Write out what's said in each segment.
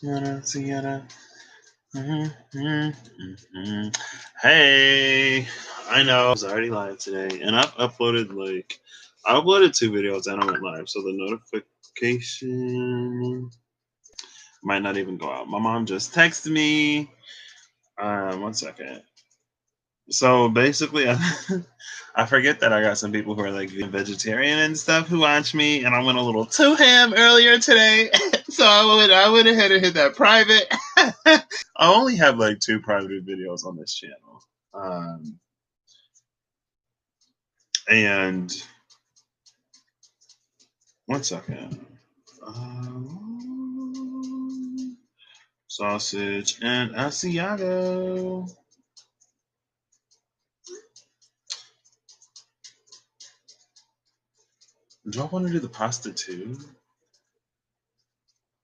Sienna. Mhm. Hey, I know I was already live today, and I uploaded 2 videos and I went live, so the notification might not even go out. My mom just texted me. 1 second. So basically, I forget that I got some people who are like vegetarian and stuff who watch me, and I went a little too ham earlier today. So I went ahead and hit that private. I only have like 2 private videos on this channel, and 1 second. Sausage and Asiago. Do I want to do the pasta too?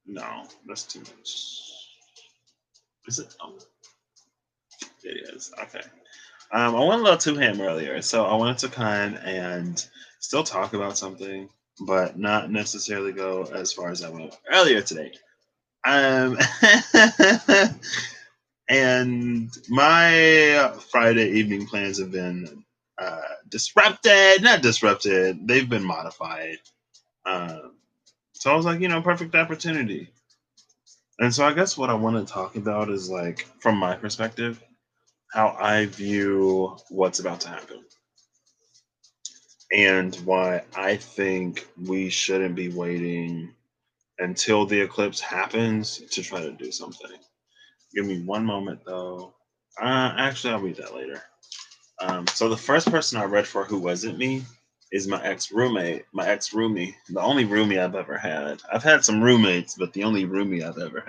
No, that's too much. Is it? Oh, it is. Okay. I went a little too ham earlier, so I wanted to kind and still talk about something, but not necessarily go as far as I went earlier today. Um, and my Friday evening plans have been disrupted. Not disrupted. They've been modified. Um, so I was like, perfect opportunity. And so I guess what I want to talk about is like from my perspective, how I view what's about to happen and why I think we shouldn't be waiting until the eclipse happens to try to do something. Give me one moment though. Actually, I'll read that later. So the first person I read for who wasn't me is my ex roommate, my ex roomie, the only roomie I've ever had. I've had some roommates, but the only roomie I've ever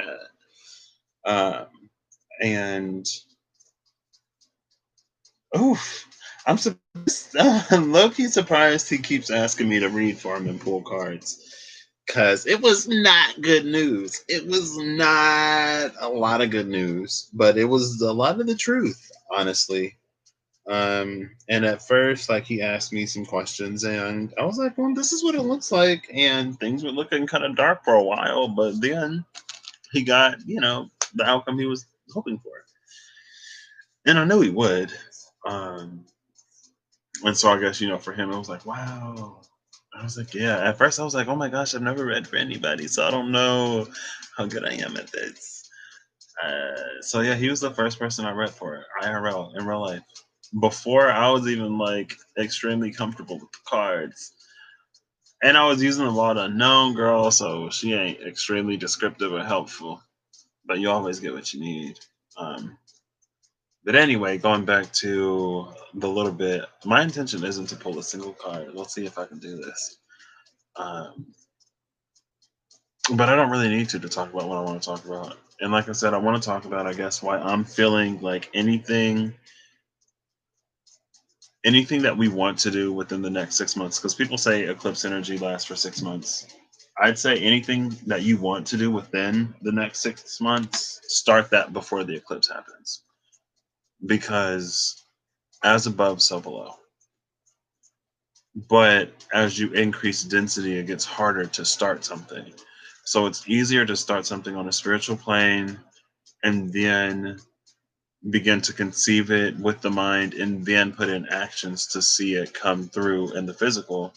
had. And oof, I'm low key surprised he keeps asking me to read for him and pull cards. Because it was not good news. It was not a lot of good news, but it was a lot of the truth, honestly. And at first, like, he asked me some questions, and I was like, well, this is what it looks like. And things were looking kind of dark for a while, but then he got, the outcome he was hoping for. And I knew he would. Um, and so I guess, for him, it was like, wow. I was like, yeah. At first, I was like, oh my gosh, I've never read for anybody, so I don't know how good I am at this. So yeah, he was the first person I read for IRL in real life. Before I was even like extremely comfortable with the cards, and I was using them all to unknown girl, so she ain't extremely descriptive or helpful. But you always get what you need. Um, but anyway, going back to the little bit, my intention isn't to pull a single card. Let's see if I can do this. Um, but I don't really need to talk about what I want to talk about. And like I said, I want to talk about, I guess, why I'm feeling like anything that we want to do within the next 6 months. Because people say eclipse energy lasts for 6 months. I'd say anything that you want to do within the next 6 months, start that before the eclipse happens. Because as above, so below. But as you increase density, it gets harder to start something. So it's easier to start something on a spiritual plane and then begin to conceive it with the mind and then put in actions to see it come through in the physical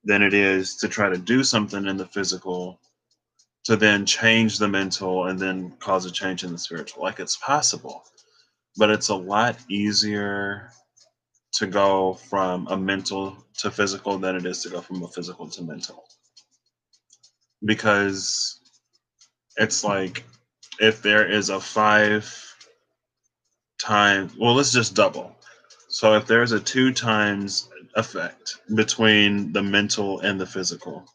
than it is to try to do something in the physical to then change the mental and then cause a change in the spiritual. Like, it's possible, but it's a lot easier to go from a mental to physical than it is to go from a physical to mental. Because it's like if there is a 5 time, well, let's just double. So if there's a 2 times effect between the mental and the physical,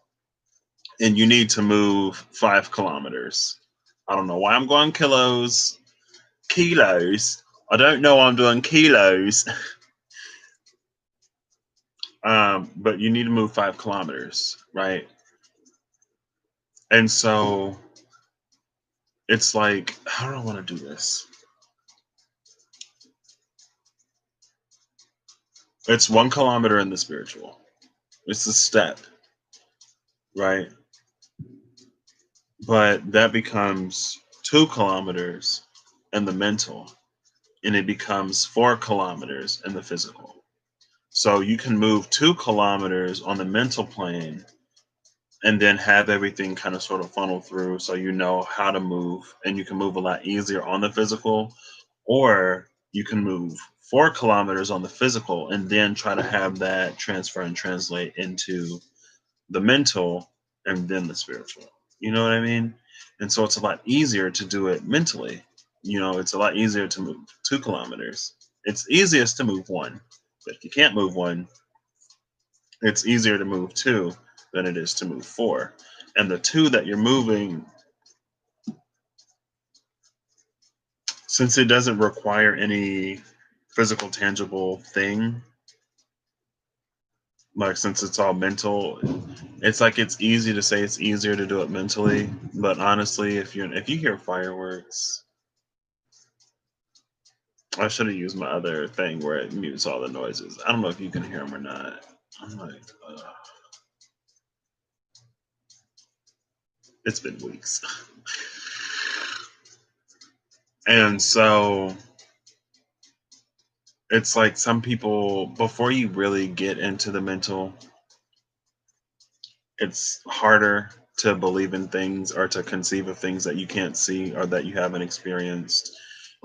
and you need to move 5 kilometers. I don't know why I'm going kilos. I don't know why I'm doing kilos. But you need to move 5 kilometers, right? And so it's like, how do I want to do this? It's 1 kilometer in the spiritual. It's a step, right? But that becomes 2 kilometers in the mental, and it becomes 4 kilometers in the physical. So you can move 2 kilometers on the mental plane and then have everything kind of sort of funnel through so you know how to move, and you can move a lot easier on the physical, or you can move 4 kilometers on the physical and then try to have that transfer and translate into the mental and then the spiritual. You know what I mean? And so it's a lot easier to do it mentally. It's a lot easier to move 2 kilometers. It's easiest to move one, but if you can't move one, it's easier to move two than it is to move four. And the two that you're moving, since it doesn't require any physical, tangible thing, like since it's all mental, it's like it's easy to say it's easier to do it mentally. But honestly, if you hear fireworks, I should have used my other thing where it mutes all the noises. I don't know if you can hear them or not. I'm like, ugh. It's been weeks. And so it's like some people, before you really get into the mental, it's harder to believe in things or to conceive of things that you can't see or that you haven't experienced.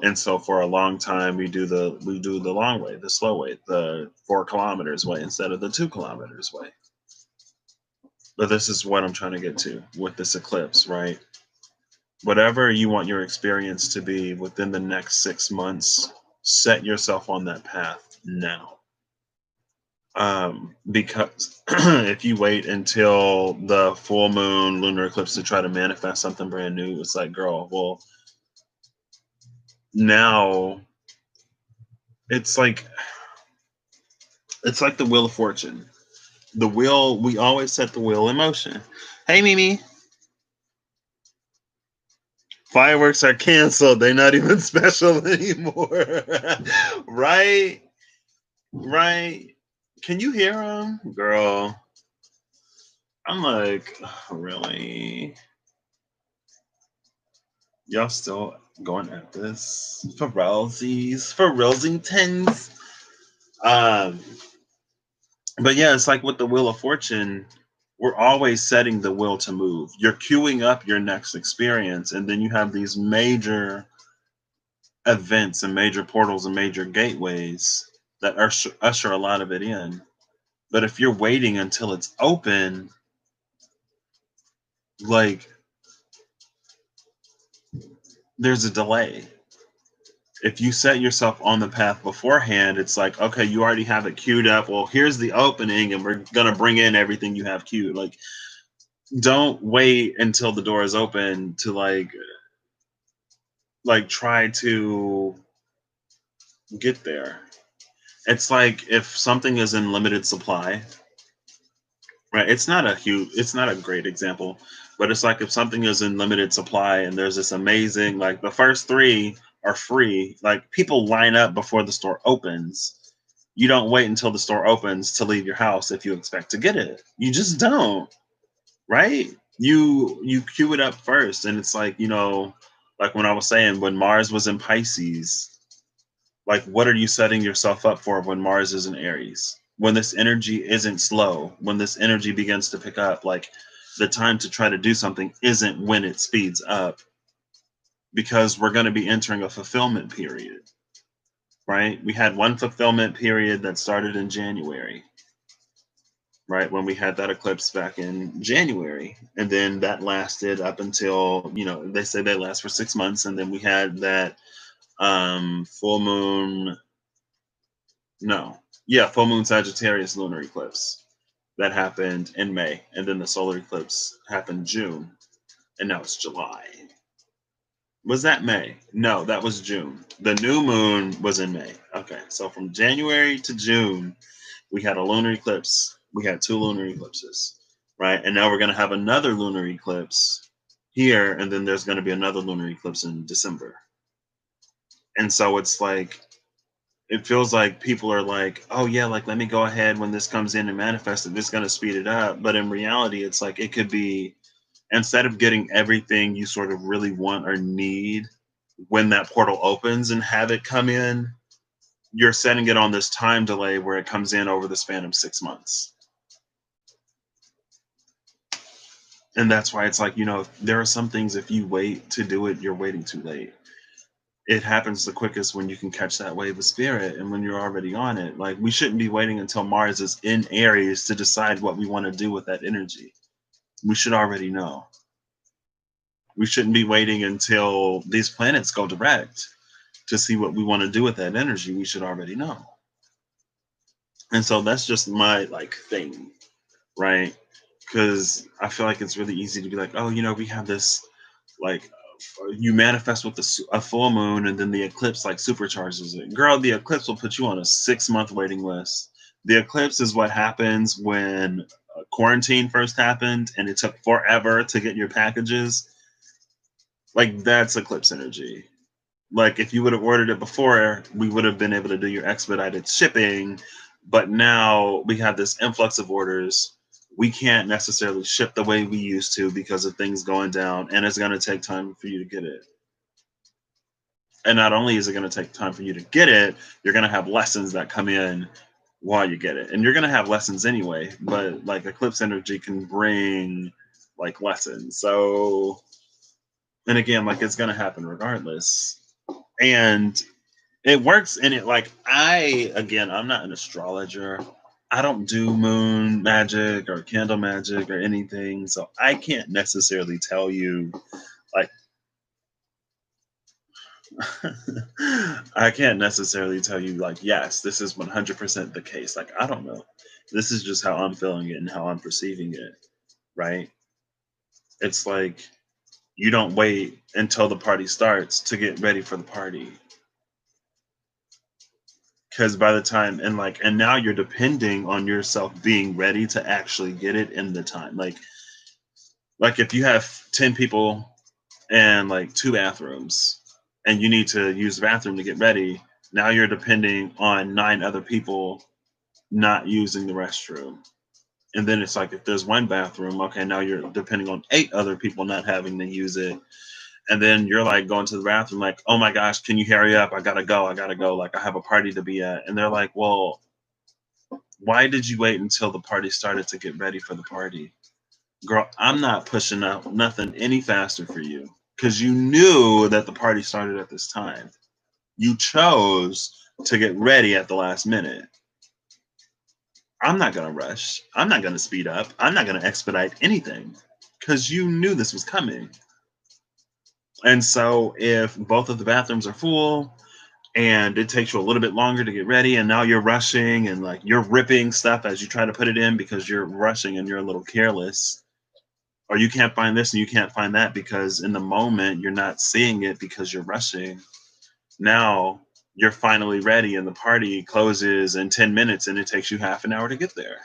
And so for a long time we do the long way, the slow way, the 4 kilometers way instead of the 2 kilometers way. But this is what I'm trying to get to with this eclipse, right? Whatever you want your experience to be within the next 6 months, set yourself on that path now. Because if you wait until the full moon lunar eclipse to try to manifest something brand new, it's like, girl, well, now it's like the wheel of fortune. The wheel, we always set the wheel in motion. Hey, Mimi, fireworks are canceled. They're not even special anymore. Right? Right? Can you hear them? Girl, I'm like, really? Y'all still going at this? For realsies? For realsingtons? Um, but yeah, it's like with the Wheel of Fortune, we're always setting the will to move. You're queuing up your next experience, and then you have these major events and major portals and major gateways that usher a lot of it in. But if you're waiting until it's open, like there's a delay. If you set yourself on the path beforehand, it's like, okay, you already have it queued up. Well, here's the opening, and we're gonna bring in everything you have queued. Like, don't wait until the door is open to try to get there. It's like if something is in limited supply, right? It's not a great example, but it's like if something is in limited supply and there's this amazing, like the first three are free, like people line up before the store opens. You don't wait until the store opens to leave your house if you expect to get it. You just don't, right? You queue it up first, and it's like, like when I was saying, when Mars was in Pisces, like, what are you setting yourself up for when Mars is in Aries? When this energy isn't slow, when this energy begins to pick up, like the time to try to do something isn't when it speeds up, because we're going to be entering a fulfillment period, right? We had one fulfillment period that started in January, right? When we had that eclipse back in January. And then that lasted up until, they say they last for 6 months. And then we had that full moon. No. Yeah, full moon Sagittarius lunar eclipse that happened in May, and then the solar eclipse happened June, and now it's July. Was that May? No, that was June. The new moon was in May. Okay, so from January to June, we had a lunar eclipse. We had two lunar eclipses, right? And now we're going to have another lunar eclipse here, and then there's going to be another lunar eclipse in December. And so it's like, it feels like people are like, oh yeah, like let me go ahead when this comes in and manifest it. This is going to speed it up. But in reality, it's like it could be Instead of getting everything you sort of really want or need when that portal opens and have it come in, you're setting it on this time delay where it comes in over the span of 6 months. And that's why it's like, there are some things, if you wait to do it, you're waiting too late. It happens the quickest when you can catch that wave of spirit and when you're already on it. Like, we shouldn't be waiting until Mars is in Aries to decide what we want to do with that energy. We should already know. We shouldn't be waiting until these planets go direct to see what we want to do with that energy. We should already know. And so that's just my like thing, right? Because I feel like it's really easy to be like, oh, we have this, like, you manifest with a full moon, and then the eclipse like supercharges it. Girl, the eclipse will put you on a 6 month waiting list. The eclipse is what happens when quarantine first happened and it took forever to get your packages. Like, that's eclipse energy. Like, if you would have ordered it before, we would have been able to do your expedited shipping. But now we have this influx of orders. We can't necessarily ship the way we used to because of things going down, and it's going to take time for you to get it. And not only is it going to take time for you to get it, you're going to have lessons that come in while you get it. And you're going to have lessons anyway, but like eclipse energy can bring like lessons. So, and again, like, it's going to happen regardless. And it works, and it like, I'm not an astrologer. I don't do moon magic or candle magic or anything, so I can't necessarily tell you like I can't necessarily tell you like, yes, this is 100% the case. Like, I don't know. This is just how I'm feeling it and how I'm perceiving it, right? It's like, you don't wait until the party starts to get ready for the party. Because by the time, and now you're depending on yourself being ready to actually get it in the time. Like if you have 10 people and like two bathrooms and you need to use the bathroom to get ready, now you're depending on nine other people not using the restroom. And then it's like, if there's one bathroom, okay, now you're depending on eight other people not having to use it. And then you're like going to the bathroom, like, oh my gosh, can you hurry up? I gotta go. I gotta go. Like, I have a party to be at. And they're like, well, why did you wait until the party started to get ready for the party? Girl, I'm not pushing out nothing any faster for you because you knew that the party started at this time. You chose to get ready at the last minute. I'm not going to rush. I'm not going to speed up. I'm not going to expedite anything because you knew this was coming. And so if both of the bathrooms are full and it takes you a little bit longer to get ready, and now you're rushing and like you're ripping stuff as you try to put it in because you're rushing and you're a little careless, or you can't find this and you can't find that because in the moment you're not seeing it because you're rushing. Now you're finally ready and the party closes in 10 minutes and it takes you half an hour to get there.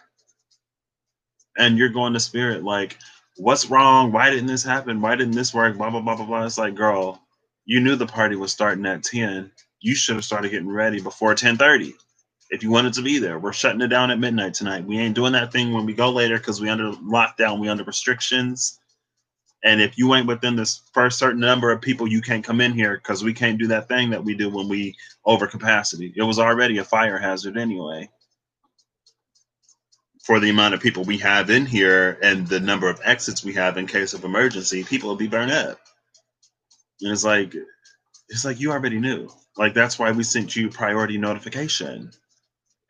And you're going to spirit like, what's wrong? Why didn't this happen? Why didn't this work? Blah, blah, blah, blah, blah. It's like, girl, you knew the party was starting at 10. You should have started getting ready before 10:30 if you wanted to be there. We're shutting it down at midnight tonight. We ain't doing that thing when we go later because we under lockdown, we under restrictions. And if you ain't within this first certain number of people, you can't come in here because we can't do that thing that we do when we over capacity. It was already a fire hazard anyway for the amount of people we have in here and the number of exits we have in case of emergency. People will be burned up. And it's like you already knew. Like, that's why we sent you priority notification,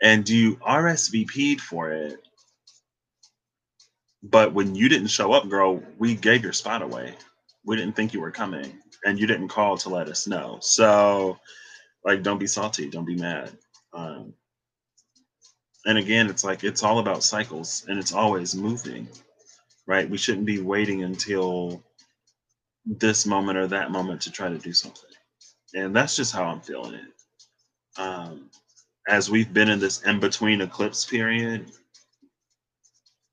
and you RSVP'd for it. But when you didn't show up, girl, we gave your spot away. We didn't think you were coming, and you didn't call to let us know. So, like, don't be salty, don't be mad. Um, and again, it's like, it's all about cycles, and it's always moving, right? We shouldn't be waiting until this moment or that moment to try to do something. And that's just how I'm feeling it. Um, as we've been in this in between eclipse period,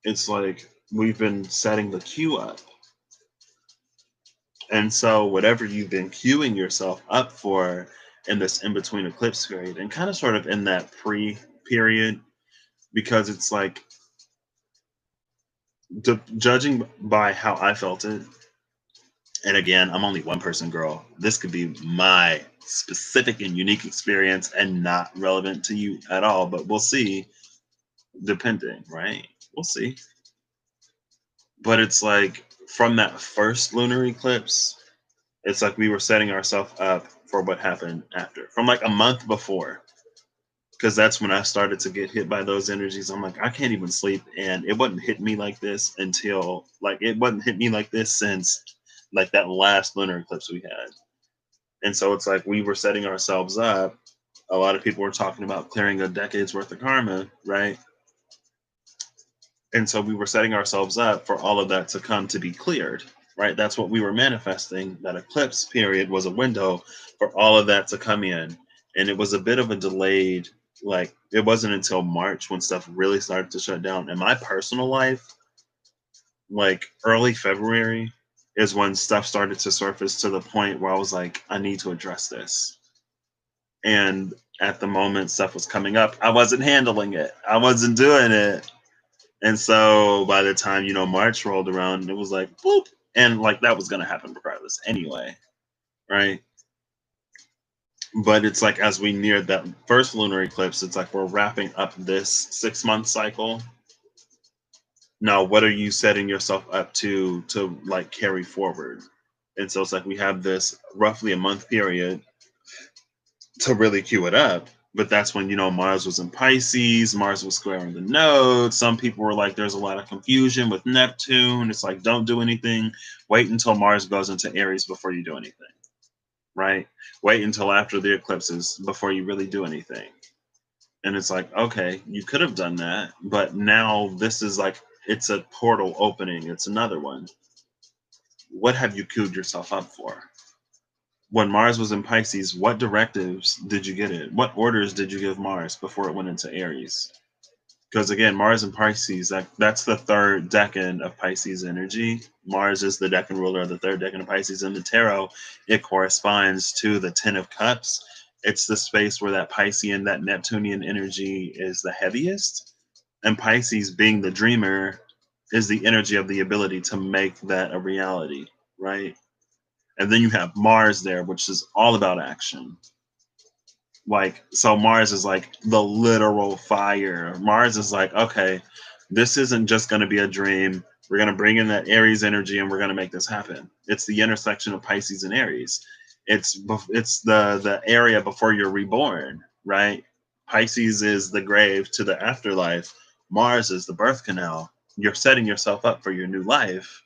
it's like we've been setting the queue up. And so, whatever you've been queuing yourself up for in this in between eclipse period, and kind of sort of in that pre period, because it's like Judging by how I felt it, and again, I'm only one person, girl. This could be my specific and unique experience and not relevant to you at all, but we'll see, depending, right? We'll see. But it's like from that first lunar eclipse, it's like we were setting ourselves up for what happened after. From like a month before, because that's when I started to get hit by those energies. I'm like, I can't even sleep, and it wasn't hit me like this until like it wasn't hit me like this since like that last lunar eclipse we had. And so it's like we were setting ourselves up. A lot of people were talking about clearing a decade's worth of karma, right? And so we were setting ourselves up for all of that to come to be cleared, right? That's what we were manifesting. That eclipse period was a window for all of that to come in. And it was a bit of a delayed, like, it wasn't until March when stuff really started to shut down. In my personal life, like early February is when stuff started to surface to the point where I was like, I need to address this. And at the moment stuff was coming up, I wasn't handling it. I wasn't doing it. And so by the time, March rolled around, it was like boop. And like that was gonna happen regardless anyway. Right. But it's like as we neared that first lunar eclipse, it's like we're wrapping up this 6 month cycle. Now, what are you setting yourself up to like carry forward? And so it's like we have this roughly a month period to really cue it up. But that's when, Mars was in Pisces, Mars was squaring the node. Some people were like, there's a lot of confusion with Neptune. It's like, don't do anything. Wait until Mars goes into Aries before you do anything, right? Wait until after the eclipses before you really do anything. And it's like, okay, you could have done that. But now this is like, it's a portal opening. It's another one. What have you queued yourself up for? When Mars was in Pisces, what directives did you get it? What orders did you give Mars before it went into Aries? Because again, Mars in Pisces, that's the third decan of Pisces energy. Mars is the decan ruler of the third decan of Pisces. In the tarot, it corresponds to the Ten of Cups. It's the space where that Piscean, that Neptunian energy is the heaviest. And Pisces, being the dreamer, is the energy of the ability to make that a reality, right? And then you have Mars there, which is all about action. Like, so Mars is like the literal fire. Mars is like, okay, this isn't just going to be a dream. We're going to bring in that Aries energy and we're going to make this happen. It's the intersection of Pisces and Aries. It's the area before you're reborn, right? Pisces is the grave to the afterlife. Mars is the birth canal. You're setting yourself up for your new life,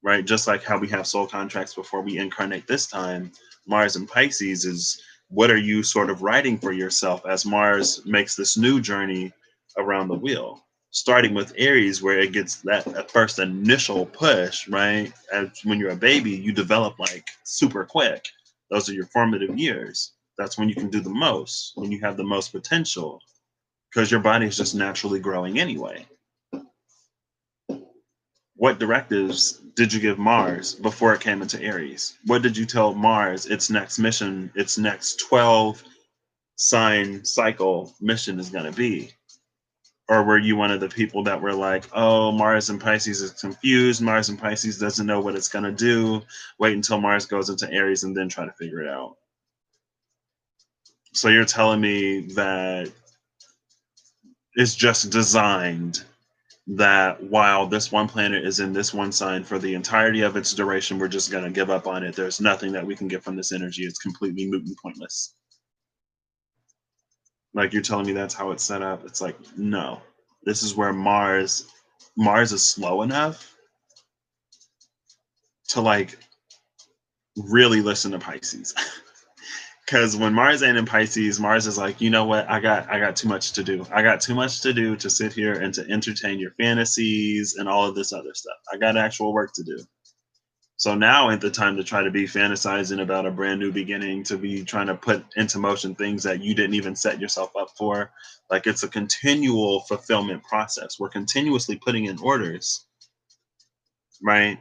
right? Just like how we have soul contracts before we incarnate this time, Mars and Pisces is what are you sort of writing for yourself as Mars makes this new journey around the wheel? Starting with Aries, where it gets that first initial push, right? And when you're a baby, you develop like super quick. Those are your formative years. That's when you can do the most, when you have the most potential, because your body is just naturally growing anyway. What directives did you give Mars before it came into Aries? What did you tell Mars its next mission, its next 12 sign cycle mission is going to be? Or were you one of the people that were like, oh, Mars and Pisces is confused. Mars and Pisces doesn't know what it's going to do. Wait until Mars goes into Aries and then try to figure it out. So you're telling me that it's just designed that while this one planet is in this one sign for the entirety of its duration, we're just going to give up on it. There's nothing that we can get from this energy. It's completely moot and pointless. Like you're telling me that's how it's set up. It's like, no, this is where Mars is slow enough to like really listen to Pisces. Because when Mars ain't in Pisces, Mars is like, you know what? I got too much to do. I got too much to do to sit here and to entertain your fantasies and all of this other stuff. I got actual work to do. So now ain't the time to try to be fantasizing about a brand new beginning, to be trying to put into motion things that you didn't even set yourself up for. Like it's a continual fulfillment process. We're continuously putting in orders, right?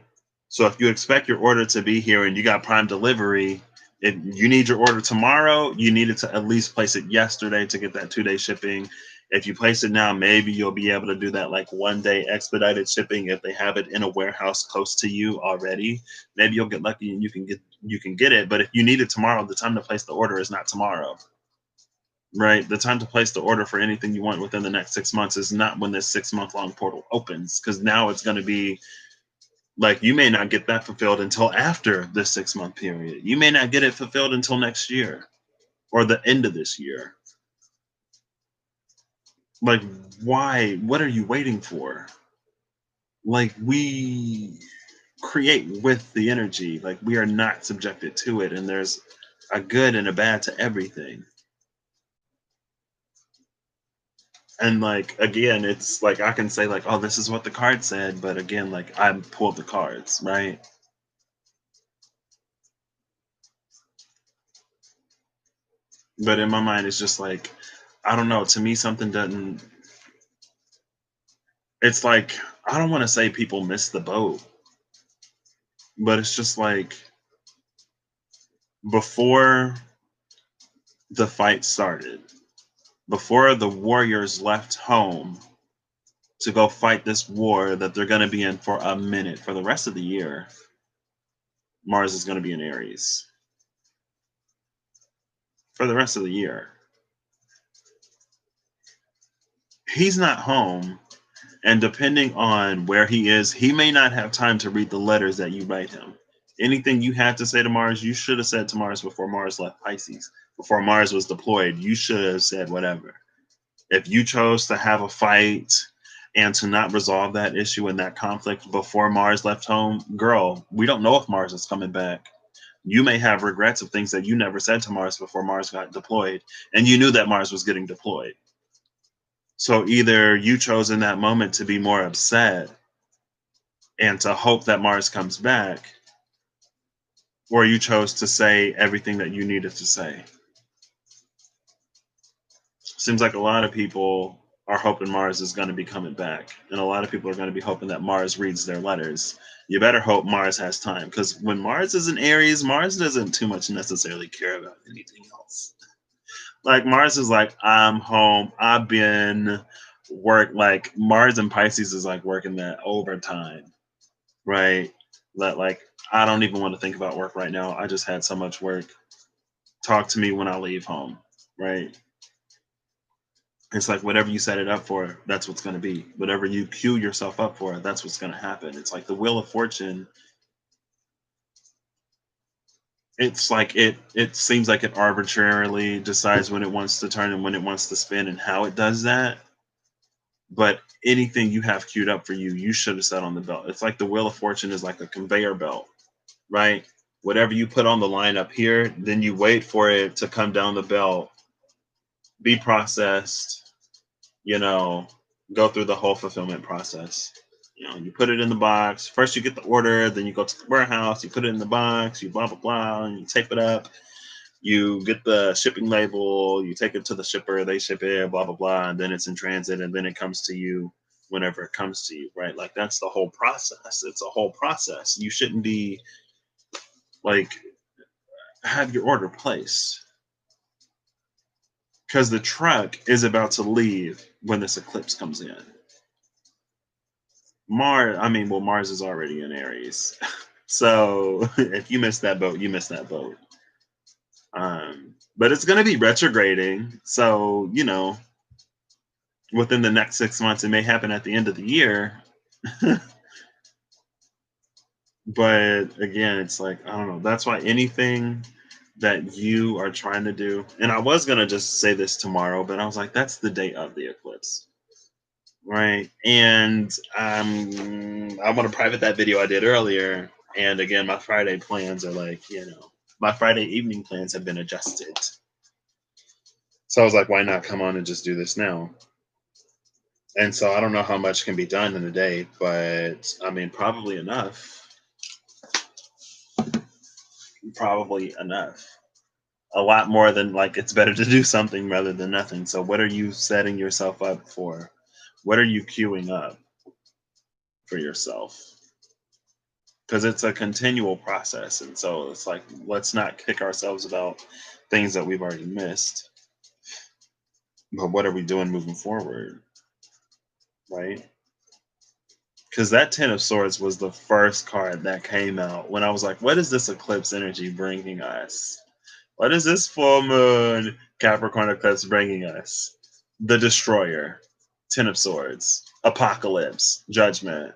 So if you expect your order to be here and you got prime delivery, if you need your order tomorrow, you needed to at least place it yesterday to get that 2 day shipping. If you place it now, maybe you'll be able to do that like 1 day expedited shipping if they have it in a warehouse close to you already. Maybe you'll get lucky and you can get it. But if you need it tomorrow, the time to place the order is not tomorrow. Right? The time to place the order for anything you want within the next 6 months is not when this 6 month long portal opens. Because now it's going to be like you may not get that fulfilled until after this 6 month period. You may not get it fulfilled until next year or the end of this year. Like, why? What are you waiting for? Like, we create with the energy. Like, we are not subjected to it. And there's a good and a bad to everything. And like again, it's like I can say like, oh, this is what the card said, but again, like I pulled the cards, right? But in my mind, it's just like, I don't know. To me, something doesn't. It's like I don't want to say people miss the boat, but it's just like before the fight started, before the warriors left home to go fight this war that they're going to be in for a minute for the rest of the year, Mars is going to be in Aries for the rest of the year. He's not home. And depending on where he is, he may not have time to read the letters that you write him. Anything you had to say to Mars, you should have said to Mars before Mars left Pisces. Before Mars was deployed, you should have said whatever. If you chose to have a fight and to not resolve that issue and that conflict before Mars left home, girl, we don't know if Mars is coming back. You may have regrets of things that you never said to Mars before Mars got deployed, and you knew that Mars was getting deployed. So either you chose in that moment to be more upset and to hope that Mars comes back, or you chose to say everything that you needed to say. Seems like a lot of people are hoping Mars is going to be coming back, and a lot of people are going to be hoping that Mars reads their letters. You better hope Mars has time, because when Mars is in Aries, Mars doesn't too much necessarily care about anything else. Like Mars is like, I'm home. I've been like Mars and Pisces is like working that overtime, right? That like I don't even want to think about work right now. I just had so much work. Talk to me when I leave home, right? It's like whatever you set it up for, that's what's going to be. Whatever you cue yourself up for, that's what's going to happen. It's like the wheel of fortune. It's like it seems like it arbitrarily decides when it wants to turn and when it wants to spin and how it does that. But anything you have queued up for you, you should have set on the belt. It's like the wheel of fortune is like a conveyor belt, right? Whatever you put on the line up here, then you wait for it to come down the belt, be processed, you know, go through the whole fulfillment process. You put it in the box. First, you get the order, then you go to the warehouse, you put it in the box, you blah, blah, blah, and you tape it up. You get the shipping label, you take it to the shipper, they ship it, blah, blah, blah, and then it's in transit, and then it comes to you whenever it comes to you, right? Like, that's the whole process. It's a whole process. You shouldn't be like, have your order placed because the truck is about to leave when this eclipse comes in. Mars is already in Aries. So if you miss that boat, you miss that boat. But it's going to be retrograding. So, within the next 6 months, it may happen at the end of the year. But again, it's like, I don't know. That's why anything that you are trying to do, and I was going to just say this tomorrow, but I was like, that's the day of the eclipse. Right. And I want to private that video I did earlier. And again, my Friday plans are like, my Friday evening plans have been adjusted. So I was like, why not come on and just do this now? And so I don't know how much can be done in a day, but I mean, probably enough. Probably enough. A lot more than like it's better to do something rather than nothing. So what are you setting yourself up for? What are you queuing up for yourself? Because it's a continual process. And so it's like, let's not kick ourselves about things that we've already missed. But what are we doing moving forward, right? Because that Ten of Swords was the first card that came out when I was like, what is this eclipse energy bringing us? What is this full moon Capricorn eclipse bringing us? The Destroyer, Ten of Swords, Apocalypse, Judgment.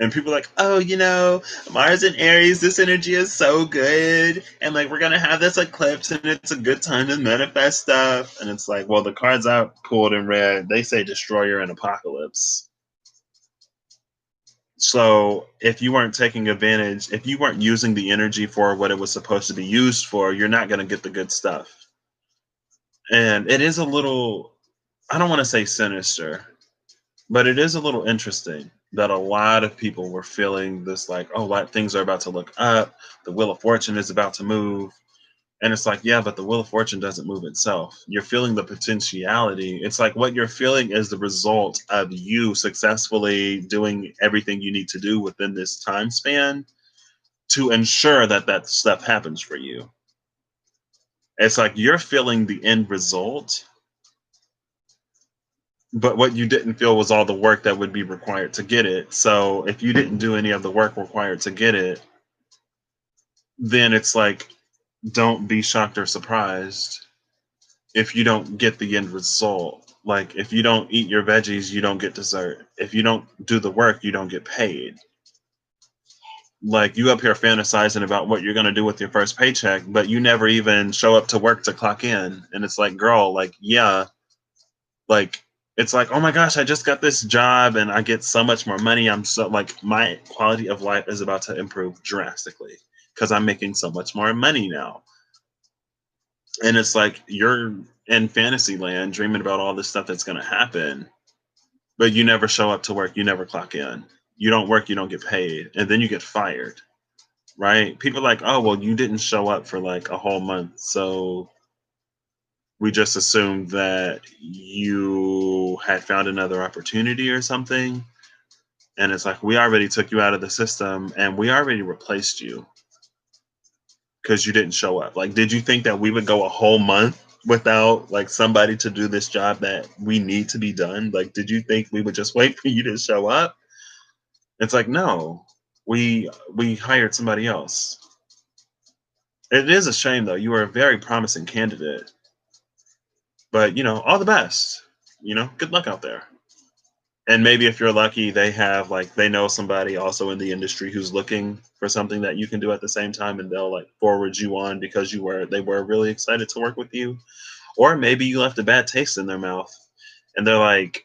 And people are like, oh, Mars and Aries, this energy is so good. And like, we're going to have this eclipse and it's a good time to manifest stuff. And it's like, well, the cards I pulled in red, they say Destroyer and Apocalypse. So if you weren't taking advantage, if you weren't using the energy for what it was supposed to be used for, you're not going to get the good stuff. And it is a little, I don't want to say sinister, but it is a little interesting that a lot of people were feeling this like, oh, what things are about to look up. The Wheel of Fortune is about to move. And it's like, yeah, but the Wheel of Fortune doesn't move itself. You're feeling the potentiality. It's like what you're feeling is the result of you successfully doing everything you need to do within this time span to ensure that that stuff happens for you. It's like you're feeling the end result, but what you didn't feel was all the work that would be required to get it. So if you didn't do any of the work required to get it, then it's like, don't be shocked or surprised if you don't get the end result. Like if you don't eat your veggies, you don't get dessert. If you don't do the work, you don't get paid. Like you up here fantasizing about what you're going to do with your first paycheck, but you never even show up to work to clock in. And it's like, girl, like, yeah, like it's like, oh my gosh, I just got this job and I get so much more money. I'm so like my quality of life is about to improve drastically because I'm making so much more money now. And it's like you're in fantasy land dreaming about all this stuff that's going to happen, but you never show up to work, you never clock in. You don't work, you don't get paid, and then you get fired. Right? People are like, oh well, you didn't show up for like a whole month, so we just assumed that you had found another opportunity or something. And it's like, we already took you out of the system and we already replaced you because you didn't show up. Like, did you think that we would go a whole month without like somebody to do this job that we need to be done? Like, did you think we would just wait for you to show up? It's like, no, we hired somebody else. It is a shame though. You are a very promising candidate, but all the best. Good luck out there. And maybe if you're lucky, they have like they know somebody also in the industry who's looking for something that you can do at the same time, and they'll like forward you on because they were really excited to work with you. Or maybe you left a bad taste in their mouth, and they're like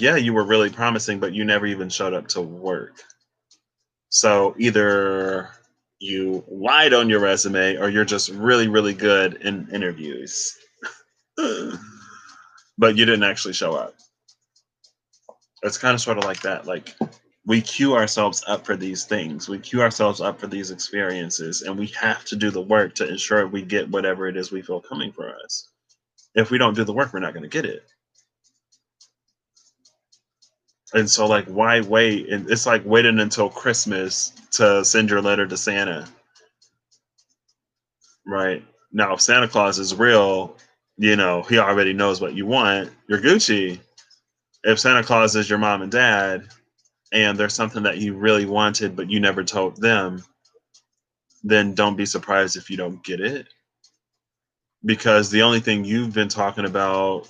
yeah, you were really promising, but you never even showed up to work. So either you lied on your resume, or you're just really really good in interviews, but you didn't actually show up. It's kind of sort of like that. Like we queue ourselves up for these things. We queue ourselves up for these experiences, and we have to do the work to ensure we get whatever it is we feel coming for us. If we don't do the work, we're not going to get it. And so, like, why wait? And it's like waiting until Christmas to send your letter to Santa, right? Now, if Santa Claus is real, he already knows what you want. You're Gucci. If Santa Claus is your mom and dad, and there's something that you really wanted but you never told them, then don't be surprised if you don't get it. Because the only thing you've been talking about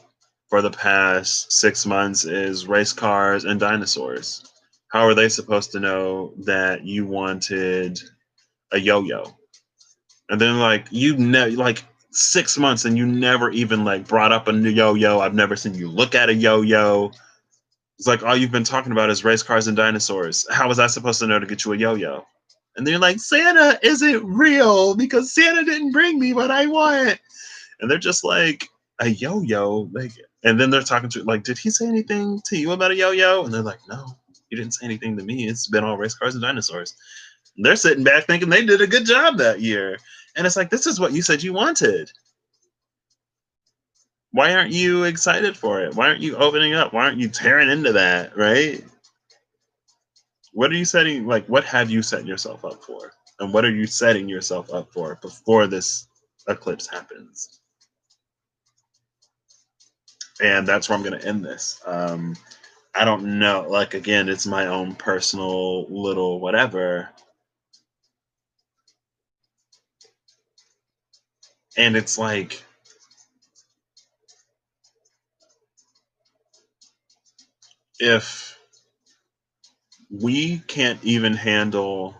for the past 6 months is race cars and dinosaurs. How are they supposed to know that you wanted a yo-yo? And then like 6 months and you never even like brought up a new yo-yo. I've never seen you look at a yo-yo. It's like all you've been talking about is race cars and dinosaurs. How was I supposed to know to get you a yo-yo? And they're like, Santa isn't real because Santa didn't bring me what I want. And they're just like, a yo-yo? Like, and then they're talking to like, did he say anything to you about a yo-yo? And they're like, no, he didn't say anything to me. It's been all race cars and dinosaurs. And they're sitting back thinking they did a good job that year. And it's like, this is what you said you wanted. Why aren't you excited for it? Why aren't you opening up? Why aren't you tearing into that, right? What are you setting, like, what have you set yourself up for? And what are you setting yourself up for before this eclipse happens. And that's where I'm going to end this. I don't know. Like, again, it's my own personal little whatever. And it's like, if we can't even handle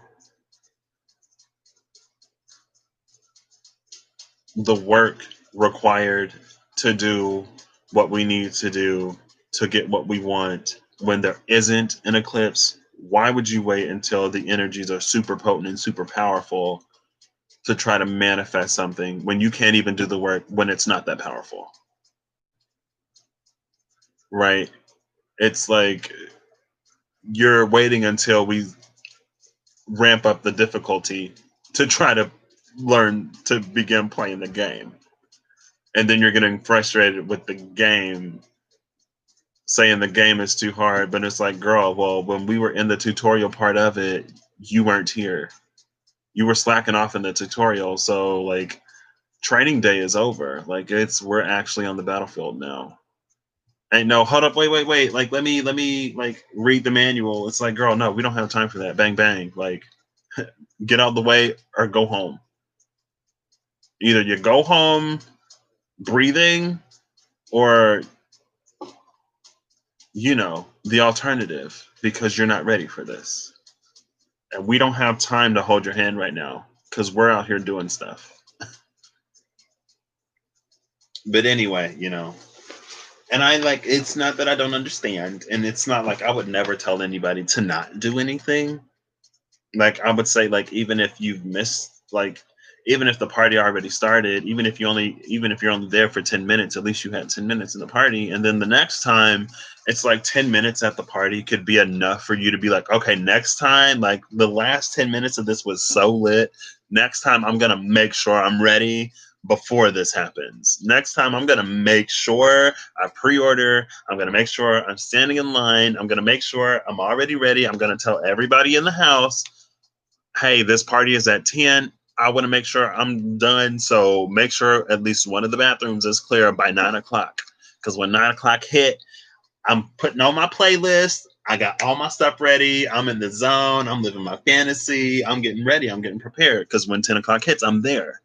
the work required to do what we need to do to get what we want when there isn't an eclipse, why would you wait until the energies are super potent and super powerful to try to manifest something when you can't even do the work when it's not that powerful? Right? It's like you're waiting until we ramp up the difficulty to try to learn to begin playing the game. And then you're getting frustrated with the game, saying the game is too hard. But it's like, girl, well, when we were in the tutorial part of it, you weren't here. You were slacking off in the tutorial. So, like, training day is over. Like, we're actually on the battlefield now. And no, hold up, wait. Like, let me like read the manual. It's like, girl, no, we don't have time for that. Bang, bang. Like, get out of the way or go home. Either you go home breathing, or the alternative, because you're not ready for this. And we don't have time to hold your hand right now because we're out here doing stuff. But anyway, and I like, it's not that I don't understand, and it's not like I would never tell anybody to not do anything. Like, I would say, like, even if you've missed, like, even if the party already started, even if you're only there for 10 minutes, at least you had 10 minutes in the party. And then the next time, it's like 10 minutes at the party could be enough for you to be like, okay, next time, like, the last 10 minutes of this was so lit. Next time I'm going to make sure I'm ready before this happens. Next time I'm going to make sure I pre-order. I'm going to make sure I'm standing in line. I'm going to make sure I'm already ready. I'm going to tell everybody in the house, hey, this party is at 10. I want to make sure I'm done. So make sure at least one of the bathrooms is clear by 9 o'clock. Because when 9 o'clock hit, I'm putting on my playlist. I got all my stuff ready. I'm in the zone. I'm living my fantasy. I'm getting ready. I'm getting prepared. Because when 10 o'clock hits, I'm there.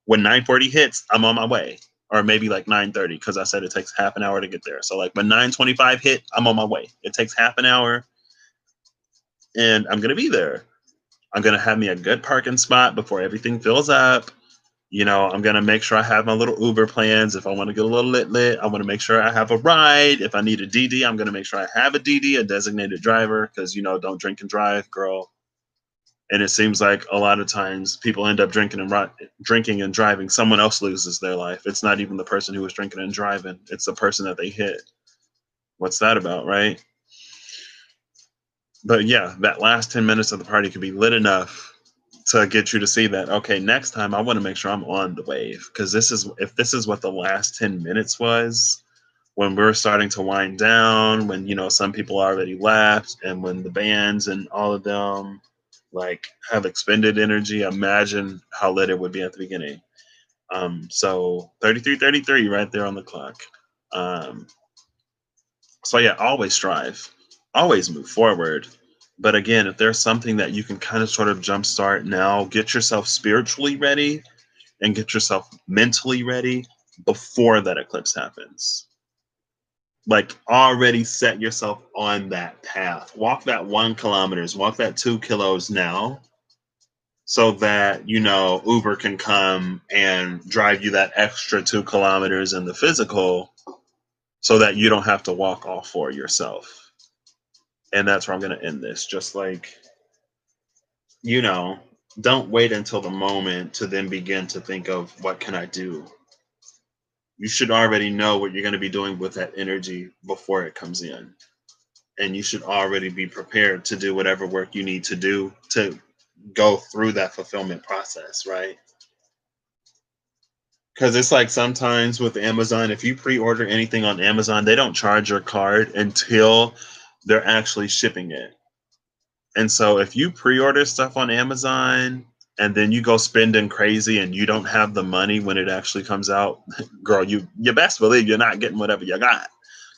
When 9:40 hits, I'm on my way. Or maybe like 9:30, because I said it takes half an hour to get there. So like when 9:25 hit, I'm on my way. It takes half an hour, and I'm going to be there. I'm going to have me a good parking spot before everything fills up. I'm going to make sure I have my little Uber plans. If I want to get a little lit, I want to make sure I have a ride. If I need a DD, I'm going to make sure I have a DD, a designated driver, because, don't drink and drive, girl. And it seems like a lot of times people end up drinking and driving. Someone else loses their life. It's not even the person who was drinking and driving. It's the person that they hit. What's that about, right? But yeah, that last 10 minutes of the party could be lit enough to get you to see that, okay, next time I want to make sure I'm on the wave. Because if this is what the last 10 minutes was, when we're starting to wind down, when, some people already left, and when the bands and all of them, like, have expended energy, imagine how lit it would be at the beginning. So 33:33 right there on the clock. So yeah, always strive, always move forward. But again, if there's something that you can kind of sort of jumpstart now, get yourself spiritually ready and get yourself mentally ready before that eclipse happens. Like, already set yourself on that path. Walk that 1 kilometers, walk that 2 kilos now, so that, Uber can come and drive you that extra 2 kilometers in the physical, so that you don't have to walk all four yourself. And that's where I'm going to end this. Just like, you know, don't wait until the moment to then begin to think of, what can I do? You should already know what you're going to be doing with that energy before it comes in. And you should already be prepared to do whatever work you need to do to go through that fulfillment process, right? Because it's like, sometimes with Amazon, if you pre-order anything on Amazon, they don't charge your card until they're actually shipping it. And so if you pre-order stuff on Amazon and then you go spending crazy and you don't have the money when it actually comes out, girl, you best believe you're not getting whatever you got,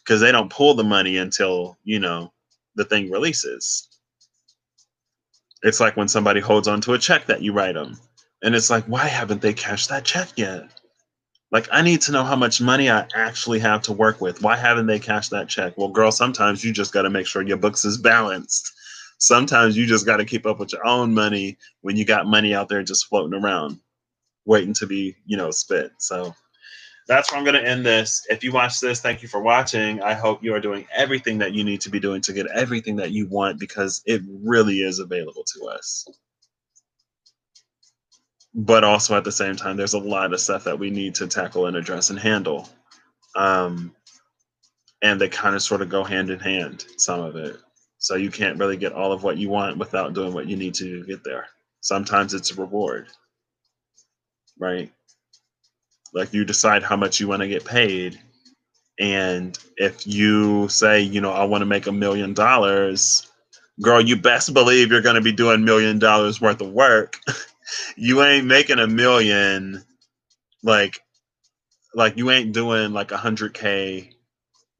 because they don't pull the money until the thing releases. It's like when somebody holds onto a check that you write them, and it's like, why haven't they cashed that check yet? Like, I need to know how much money I actually have to work with. Why haven't they cashed that check? Well, girl, sometimes you just got to make sure your books is balanced. Sometimes you just got to keep up with your own money when you got money out there just floating around, waiting to be, spent. So that's where I'm going to end this. If you watch this, thank you for watching. I hope you are doing everything that you need to be doing to get everything that you want, because it really is available to us. But also at the same time, there's a lot of stuff that we need to tackle and address and handle. Um, and they kind of sort of go hand in hand, some of it. So you can't really get all of what you want without doing what you need to do to get there. Sometimes it's a reward, right? Like, you decide how much you want to get paid. And if you say, I want to make $1 million, girl, you best believe you're going to be doing $1 million worth of work. You ain't making a million, like you ain't doing like 100K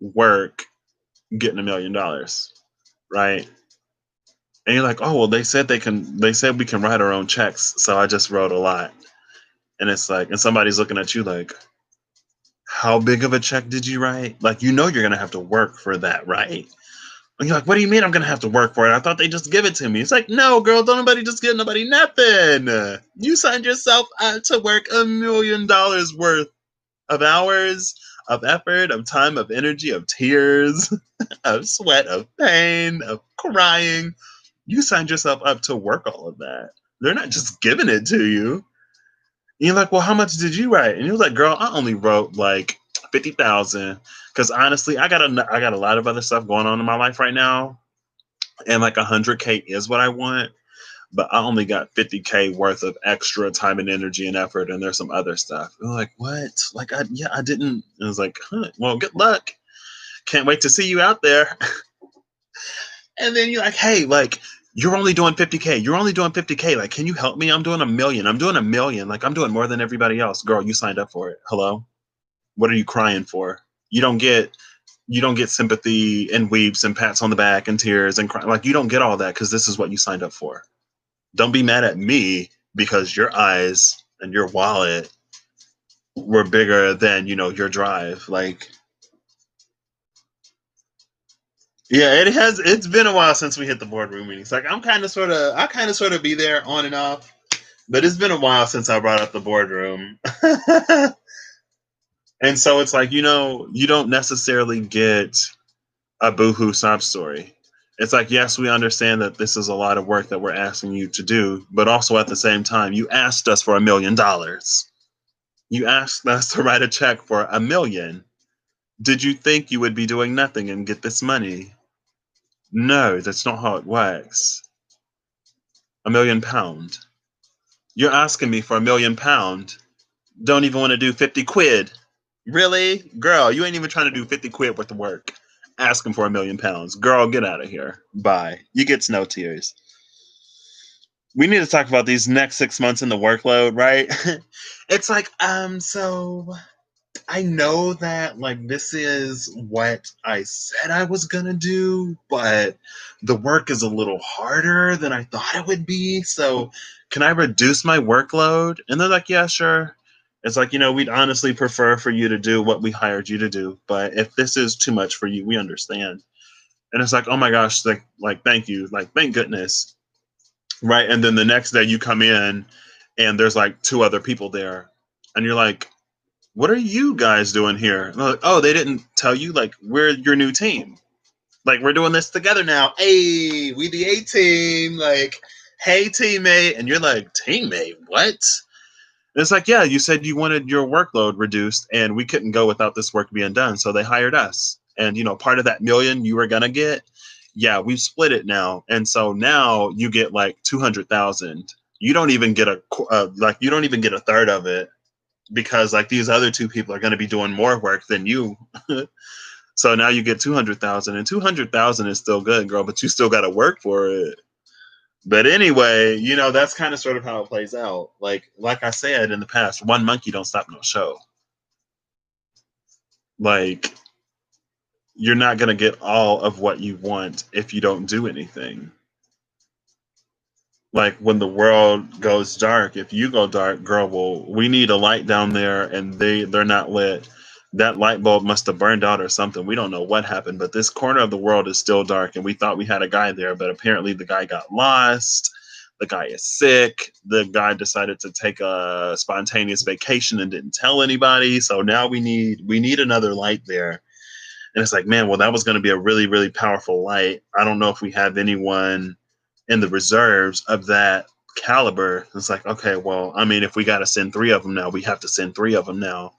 work getting $1 million, right? And you're like, oh well, they said we can write our own checks, so I just wrote a lot. And it's like, and somebody's looking at you like, how big of a check did you write? Like, you're gonna have to work for that, right? And you're like, what do you mean I'm gonna have to work for it? I thought they just give it to me. It's like, no, girl, don't nobody just give nobody nothing. You signed yourself up to work $1 million worth of hours, of effort, of time, of energy, of tears, of sweat, of pain, of crying. You signed yourself up to work all of that. They're not just giving it to you. And you're like, well, how much did you write? And you're like, girl, I only wrote like 50,000, because honestly, I got a lot of other stuff going on in my life right now, and like 100K is what I want. But I only got 50K worth of extra time and energy and effort, and there's some other stuff. And I'm like, what? Like, I didn't. And I was like, huh, well, good luck. Can't wait to see you out there. And then you're like, hey, like, you're only doing 50K. You're only doing 50K. Like, can you help me? I'm doing 1 million. I'm doing 1 million. Like, I'm doing more than everybody else. Girl, you signed up for it. Hello? What are you crying for? You don't get sympathy and weeps and pats on the back and tears and cry. Like, you don't get all that, because this is what you signed up for. Don't be mad at me because your eyes and your wallet were bigger than, your drive. Like, yeah, it's been a while since we hit the boardroom meetings. Like, I kind of sort of be there on and off, but it's been a while since I brought up the boardroom. And so it's like, you don't necessarily get a boohoo sob story. It's like, yes, we understand that this is a lot of work that we're asking you to do, but also at the same time, you asked us for $1 million. You asked us to write a check for 1 million. Did you think you would be doing nothing and get this money? No, that's not how it works. £1 million. You're asking me for £1 million. Don't even want to do 50 quid. Really? Girl, you ain't even trying to do 50 quid worth of work. Asking for £1 million. Girl, get out of here. Bye. You get no tears. We need to talk about these next 6 months in the workload, right? It's like, so I know that, like, this is what I said I was gonna do, but the work is a little harder than I thought it would be. So can I reduce my workload? And they're like, yeah, sure. It's like, we'd honestly prefer for you to do what we hired you to do, but if this is too much for you, we understand. And it's like, oh my gosh, like thank you, like, thank goodness. Right. And then the next day you come in and there's like 2 other people there, and you're like, what are you guys doing here? And they're like, oh, they didn't tell you? Like, we're your new team. Like, we're doing this together now. Hey, we the A team. Like, hey, teammate. And you're like, teammate, what? And it's like, yeah, you said you wanted your workload reduced, and we couldn't go without this work being done. So they hired us. And, part of that million you were going to get, yeah, we've split it now. And so now you get like 200,000. You don't even get you don't even get a third of it, because like these other 2 people are going to be doing more work than you. So now you get 200,000, and 200,000 is still good, girl, but you still got to work for it. But anyway, that's kind of sort of how it plays out. Like I said in the past, one monkey don't stop no show. Like, you're not going to get all of what you want if you don't do anything. Like, when the world goes dark, if you go dark, girl, well, we need a light down there, and they're not lit. That light bulb must have burned out or something. We don't know what happened, but this corner of the world is still dark, and we thought we had a guy there, but apparently the guy got lost. The guy is sick. The guy decided to take a spontaneous vacation and didn't tell anybody. So now we need another light there. And it's like, man, well, that was going to be a really, really powerful light. I don't know if we have anyone in the reserves of that caliber. It's like, okay, well, I mean, if we got to send three of them now, we have to send three of them now,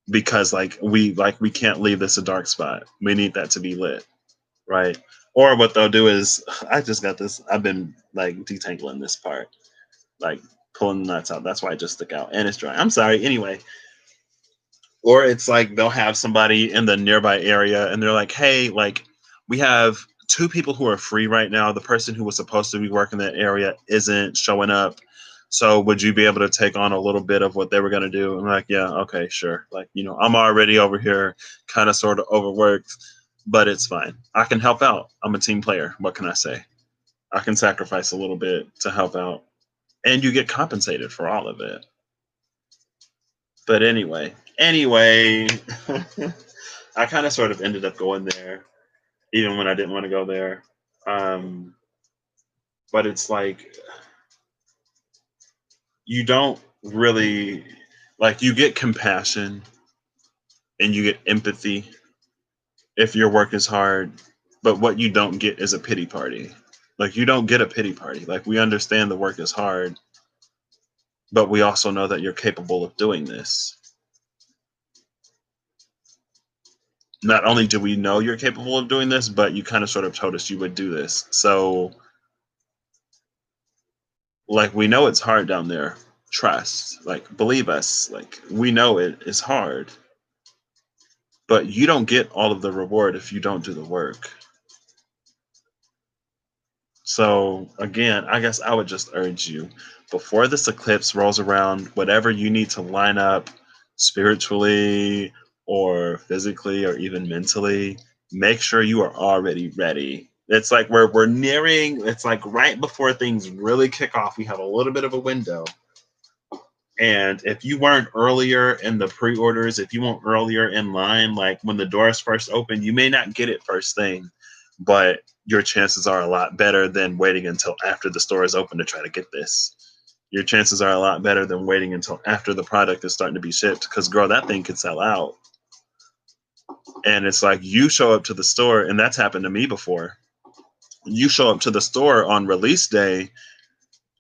because we can't leave this a dark spot. We need that to be lit, right? Or what they'll do is, I just got this. I've been like detangling this part, like pulling the nuts out. That's why it just stuck out, and it's dry. I'm sorry. Anyway, or it's like they'll have somebody in the nearby area and they're like, hey, like, we have two people who are free right now. The person who was supposed to be working that area isn't showing up. So would you be able to take on a little bit of what they were going to do? I'm like, yeah, okay, sure. Like, I'm already over here kind of sort of overworked, but it's fine. I can help out. I'm a team player. What can I say? I can sacrifice a little bit to help out, and you get compensated for all of it. But anyway, I kind of sort of ended up going there, even when I didn't want to go there. Um, but it's like, you don't really, like, you get compassion and you get empathy if your work is hard, but what you don't get is a pity party. Like, you don't get a pity party. Like, we understand the work is hard, but we also know that you're capable of doing this. Not only do we know you're capable of doing this, but you kind of sort of told us you would do this. So, like, we know it's hard down there. Trust, like, believe us, like, we know it is hard, but you don't get all of the reward if you don't do the work. So again, I guess I would just urge you, before this eclipse rolls around, whatever you need to line up spiritually or physically or even mentally, make sure you are already ready. It's like we're nearing, it's like right before things really kick off. We have a little bit of a window. And if you weren't earlier in the pre-orders, if you weren't earlier in line, like when the doors first open, you may not get it first thing, but your chances are a lot better than waiting until after the store is open to try to get this. Your chances are a lot better than waiting until after the product is starting to be shipped, because girl, that thing could sell out. And it's like, you show up to the store, and that's happened to me before. You show up to the store on release day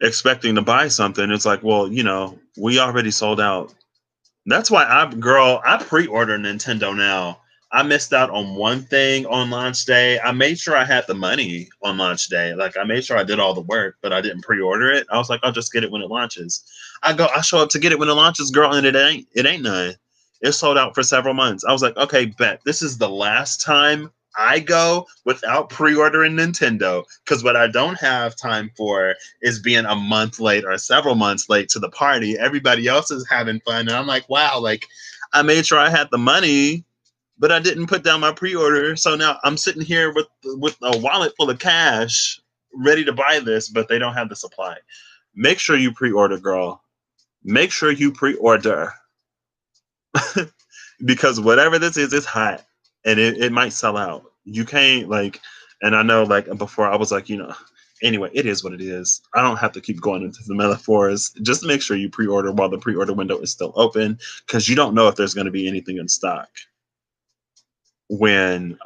expecting to buy something. It's like, well, we already sold out. That's why I pre-order Nintendo now. I missed out on one thing on launch day. I made sure I had the money on launch day. Like, I made sure I did all the work, but I didn't pre-order it. I was like, I'll just get it when it launches. I show up to get it when it launches, girl, and it ain't none. It's sold out for several months. I was like, okay, bet this is the last time I go without pre-ordering Nintendo, because what I don't have time for is being a month late or several months late to the party. Everybody else is having fun, and I'm like, wow, like, I made sure I had the money, but I didn't put down my pre-order. So now I'm sitting here with a wallet full of cash, ready to buy this, but they don't have the supply. Make sure you pre-order, girl. Make sure you pre-order. Because whatever this is, it's hot, and it might sell out. You can't, like, and I know, like, before I was like, anyway, it is what it is. I don't have to keep going into the metaphors. Just make sure you pre-order while the pre-order window is still open, because you don't know if there's going to be anything in stock when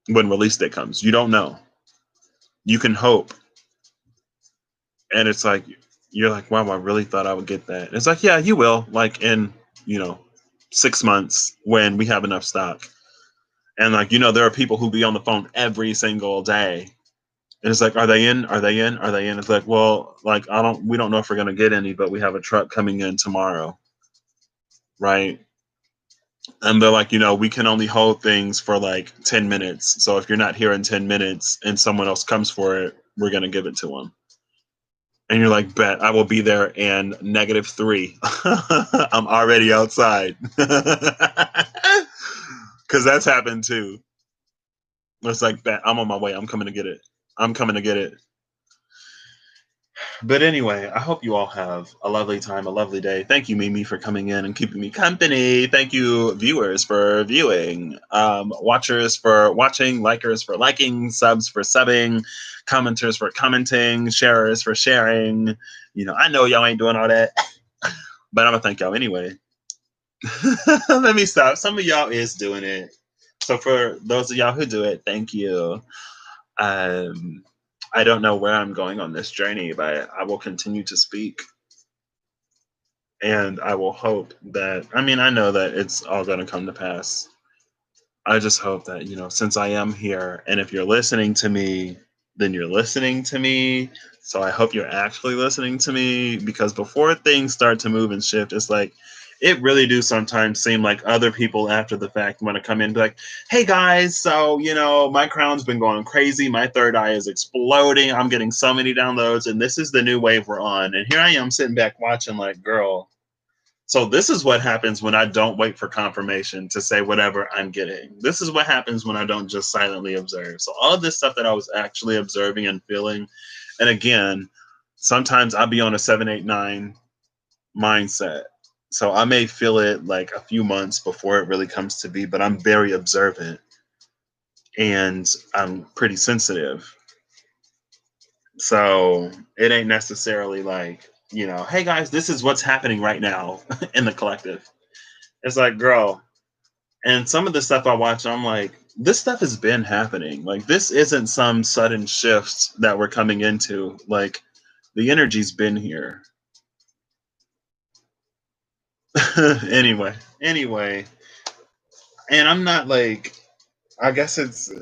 release day comes. You don't know. You can hope, and it's like, you're like, wow, I really thought I would get that. It's like, yeah, you will, like, in, 6 months, when we have enough stock. And, like, there are people who be on the phone every single day. And it's like, are they in? Are they in? Are they in? It's like, well, like, we don't know if we're gonna get any, but we have a truck coming in tomorrow. Right. And they're like, we can only hold things for like 10 minutes. So if you're not here in 10 minutes and someone else comes for it, we're going to give it to them. And you're like, bet I will be there in -3. I'm already outside. Because that's happened too. It's like, bet I'm on my way. I'm coming to get it. I'm coming to get it. But anyway, I hope you all have a lovely time, a lovely day. Thank you, Mimi, for coming in and keeping me company. Thank you, viewers, for viewing, watchers for watching, likers for liking, subs for subbing, commenters for commenting, sharers for sharing. I know y'all ain't doing all that, but I'm gonna thank y'all anyway. Let me stop. Some of y'all is doing it. So for those of y'all who do it, thank you. Um, I don't know where I'm going on this journey, but I will continue to speak. And I will hope that, I know that it's all going to come to pass. I just hope that, since I am here, and if you're listening to me, then you're listening to me. So I hope you're actually listening to me, because before things start to move and shift, it's like, it really do sometimes seem like other people after the fact want to come in and be like, hey guys, so, my crown's been going crazy. My third eye is exploding. I'm getting so many downloads, and this is the new wave we're on. And here I am sitting back watching like, girl, so this is what happens when I don't wait for confirmation to say whatever I'm getting. This is what happens when I don't just silently observe. So all of this stuff that I was actually observing and feeling, and again, sometimes I'll be on a 789 mindset. So I may feel it like a few months before it really comes to be, but I'm very observant and I'm pretty sensitive. So it ain't necessarily like, hey guys, this is what's happening right now in the collective. It's like, girl, and some of the stuff I watch, I'm like, this stuff has been happening. Like, this isn't some sudden shift that we're coming into. Like, the energy's been here. anyway, and I'm not like, I guess it's,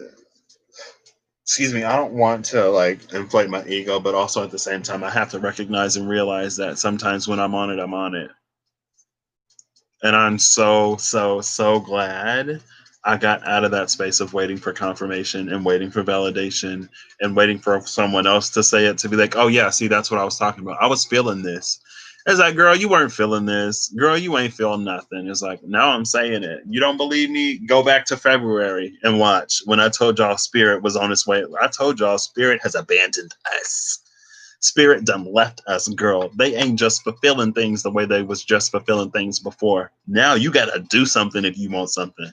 excuse me, I don't want to like inflate my ego, but also at the same time, I have to recognize and realize that sometimes when I'm on it, I'm on it. And I'm so, so, so glad I got out of that space of waiting for confirmation and waiting for validation and waiting for someone else to say it, to be like, oh, yeah, see, that's what I was talking about. I was feeling this. It's like, girl, you weren't feeling this. Girl, you ain't feeling nothing. It's like, now I'm saying it. You don't believe me? Go back to February and watch when I told y'all Spirit was on its way. I told y'all Spirit has abandoned us. Spirit done left us, girl. They ain't just fulfilling things the way they was just fulfilling things before. Now you gotta do something if you want something.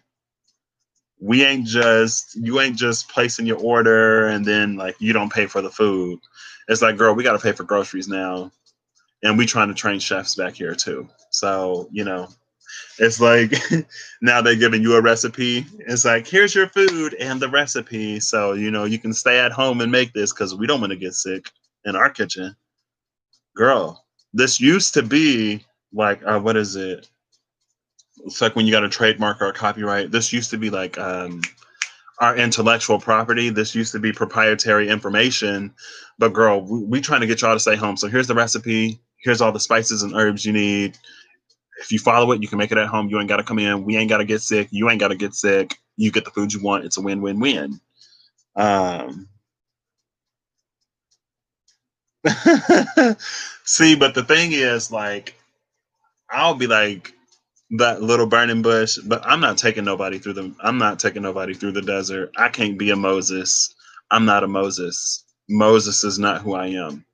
You ain't just placing your order and then like you don't pay for the food. It's like, girl, we gotta pay for groceries now. And we trying to train chefs back here too. So, it's like now they're giving you a recipe. It's like, here's your food and the recipe. So, you can stay at home and make this because we don't want to get sick in our kitchen. Girl, this used to be like, what is it? It's like when you got a trademark or a copyright. This used to be like our intellectual property. This used to be proprietary information. But girl, we trying to get y'all to stay home. So here's the recipe. Here's all the spices and herbs you need. If you follow it, you can make it at home. You ain't got to come in. We ain't got to get sick. You ain't got to get sick. You get the food you want. It's a win-win-win. Um, See, but the thing is, like, I'll be like, that little burning bush, but I'm not taking nobody through the desert. I can't be a Moses. I'm not a Moses. Moses is not who I am.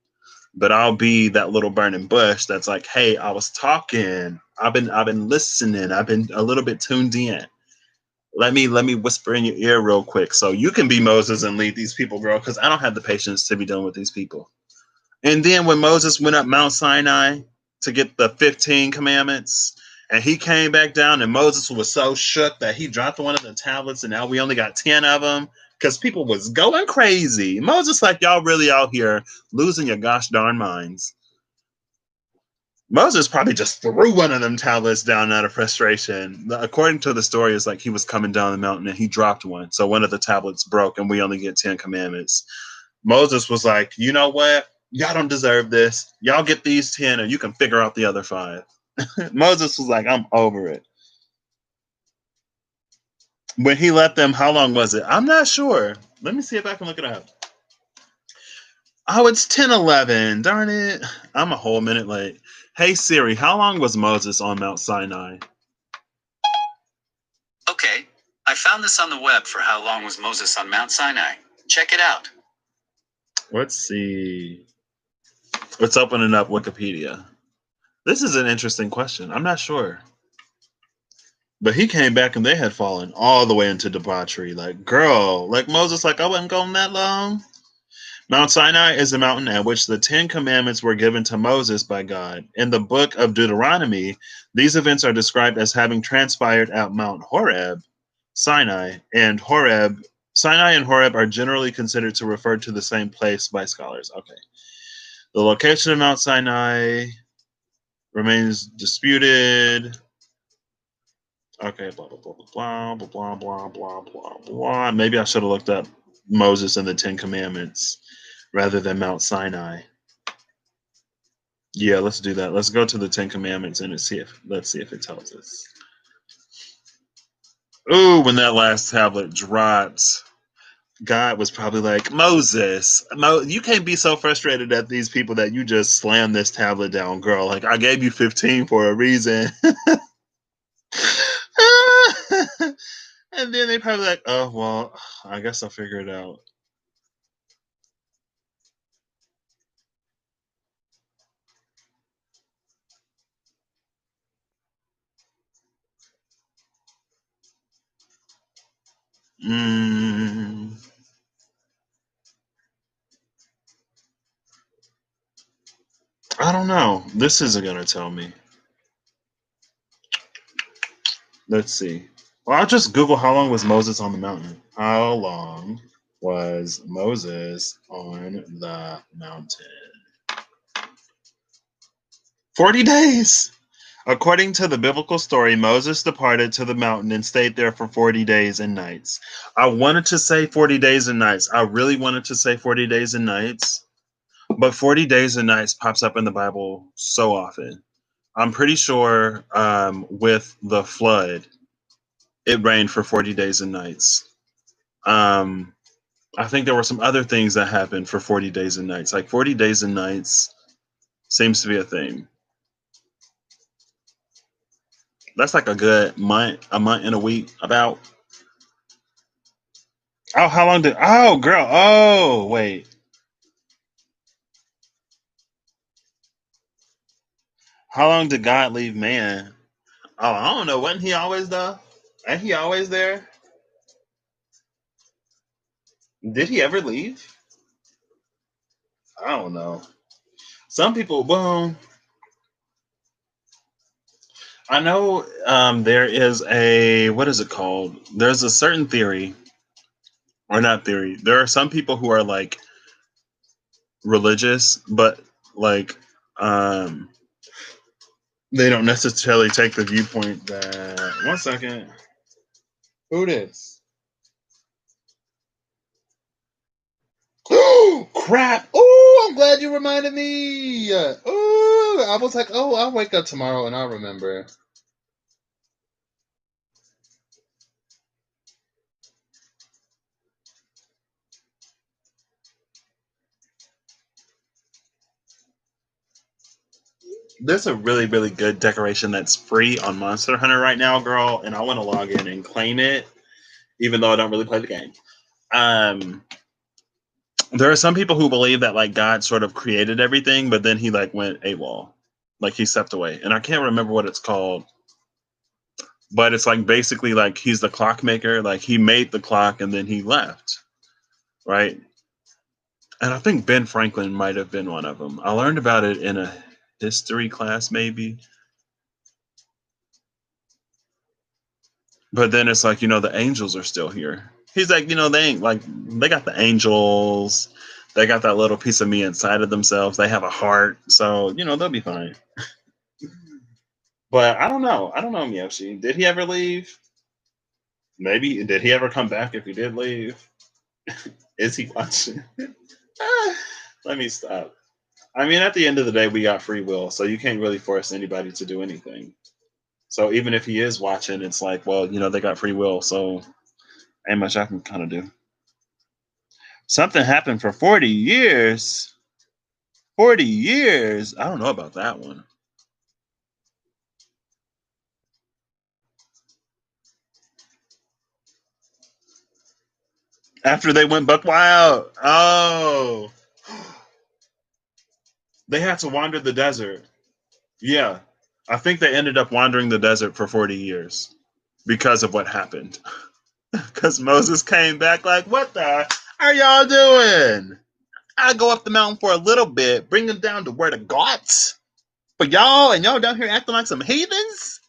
But I'll be that little burning bush that's like, hey, I was talking. I've been listening. I've been a little bit tuned in. Let me whisper in your ear real quick so you can be Moses and lead these people, girl, because I don't have the patience to be dealing with these people. And then when Moses went up Mount Sinai to get the 15 commandments, and he came back down, and Moses was so shook that he dropped one of the tablets, and now we only got 10 of them because people was going crazy. Moses, like, y'all really out here losing your gosh darn minds. Moses probably just threw one of them tablets down out of frustration. According to the story, it's like he was coming down the mountain and he dropped one. So one of the tablets broke, and we only get 10 commandments. Moses was like, you know what? Y'all don't deserve this. Y'all get these 10 and you can figure out the other 5. Moses was like, I'm over it. When he left them, how long was it? I'm not sure. Let me see if I can look it up. Oh, it's 10:11. Darn it. I'm a whole minute late. Hey Siri, how long was Moses on Mount Sinai? Okay, I found this on the web for how long was Moses on Mount Sinai. Check it out. Let's see. It's opening up Wikipedia. This is an interesting question. I'm not sure. But he came back and they had fallen all the way into debauchery. Like, girl, like Moses, like, I wasn't going that long. Mount Sinai is a mountain at which the Ten Commandments were given to Moses by God. In the book of Deuteronomy, these events are described as having transpired at Mount Horeb, Sinai, and Horeb. Sinai and Horeb are generally considered to refer to the same place by scholars. Okay. The location of Mount Sinai remains disputed. Okay, blah blah blah blah blah blah blah blah blah blah. Maybe I should have looked up Moses and the Ten Commandments rather than Mount Sinai. Yeah, let's do that. Let's go to the Ten Commandments and let's see if it tells us. Ooh, when that last tablet dropped, God was probably like, Moses, you can't be so frustrated at these people that you just slam this tablet down, girl. Like, I gave you 15 for a reason. And then they probably like, oh, well, I guess I'll figure it out. I don't know. This isn't going to tell me. Let's see. Well, I'll just Google how long was Moses on the mountain. How long was Moses on the mountain? 40 days. According to the biblical story, Moses departed to the mountain and stayed there for 40 days and nights. I wanted to say 40 days and nights. I really wanted to say 40 days and nights, but 40 days and nights pops up in the Bible so often. I'm pretty sure with the flood, it rained for 40 days and nights. I think there were some other things that happened for 40 days and nights. Like 40 days and nights seems to be a thing. That's like a month and a week about. Oh, how long did, oh, girl, oh, wait. How long did God leave man? Oh, I don't know. Wasn't he always though? Ain't he always there? Did he ever leave? I don't know. Some people, well, I know there is what is it called? There's a certain theory, or not theory. There are some people who are like religious, but like um, they don't necessarily take the viewpoint that. One second. Who this? Oh, crap. Oh, I'm glad you reminded me. Oh, I was like, oh, I'll wake up tomorrow and I'll remember. There's a really, really good decoration that's free on Monster Hunter right now, girl, and I want to log in and claim it, even though I don't really play the game. Um, there are some people who believe that like God sort of created everything, but then he like went AWOL, like he stepped away, and I can't remember what it's called, but it's like basically like he's the clockmaker, like he made the clock and then he left, right? And I think Ben Franklin might have been one of them. I learned about it in a history class, maybe. But then it's like, the angels are still here. He's like, they ain't like, they got the angels. They got that little piece of me inside of themselves. They have a heart. So, they'll be fine. But I don't know. I don't know, Miyoshi. Did he ever leave? Maybe. Did he ever come back if he did leave? Is he watching? Let me stop. I mean, at the end of the day, we got free will. So you can't really force anybody to do anything. So even if he is watching, it's like, well, they got free will. So Ain't much I can kind of do. Something happened for 40 years. 40 years? I don't know about that one. After they went buck wild. Oh. They had to wander the desert. Yeah. I think they ended up wandering the desert for 40 years because of what happened. Because Moses came back like, what the are y'all doing? I go up the mountain for a little bit, bring them down to where the gods for y'all, and y'all down here acting like some heathens?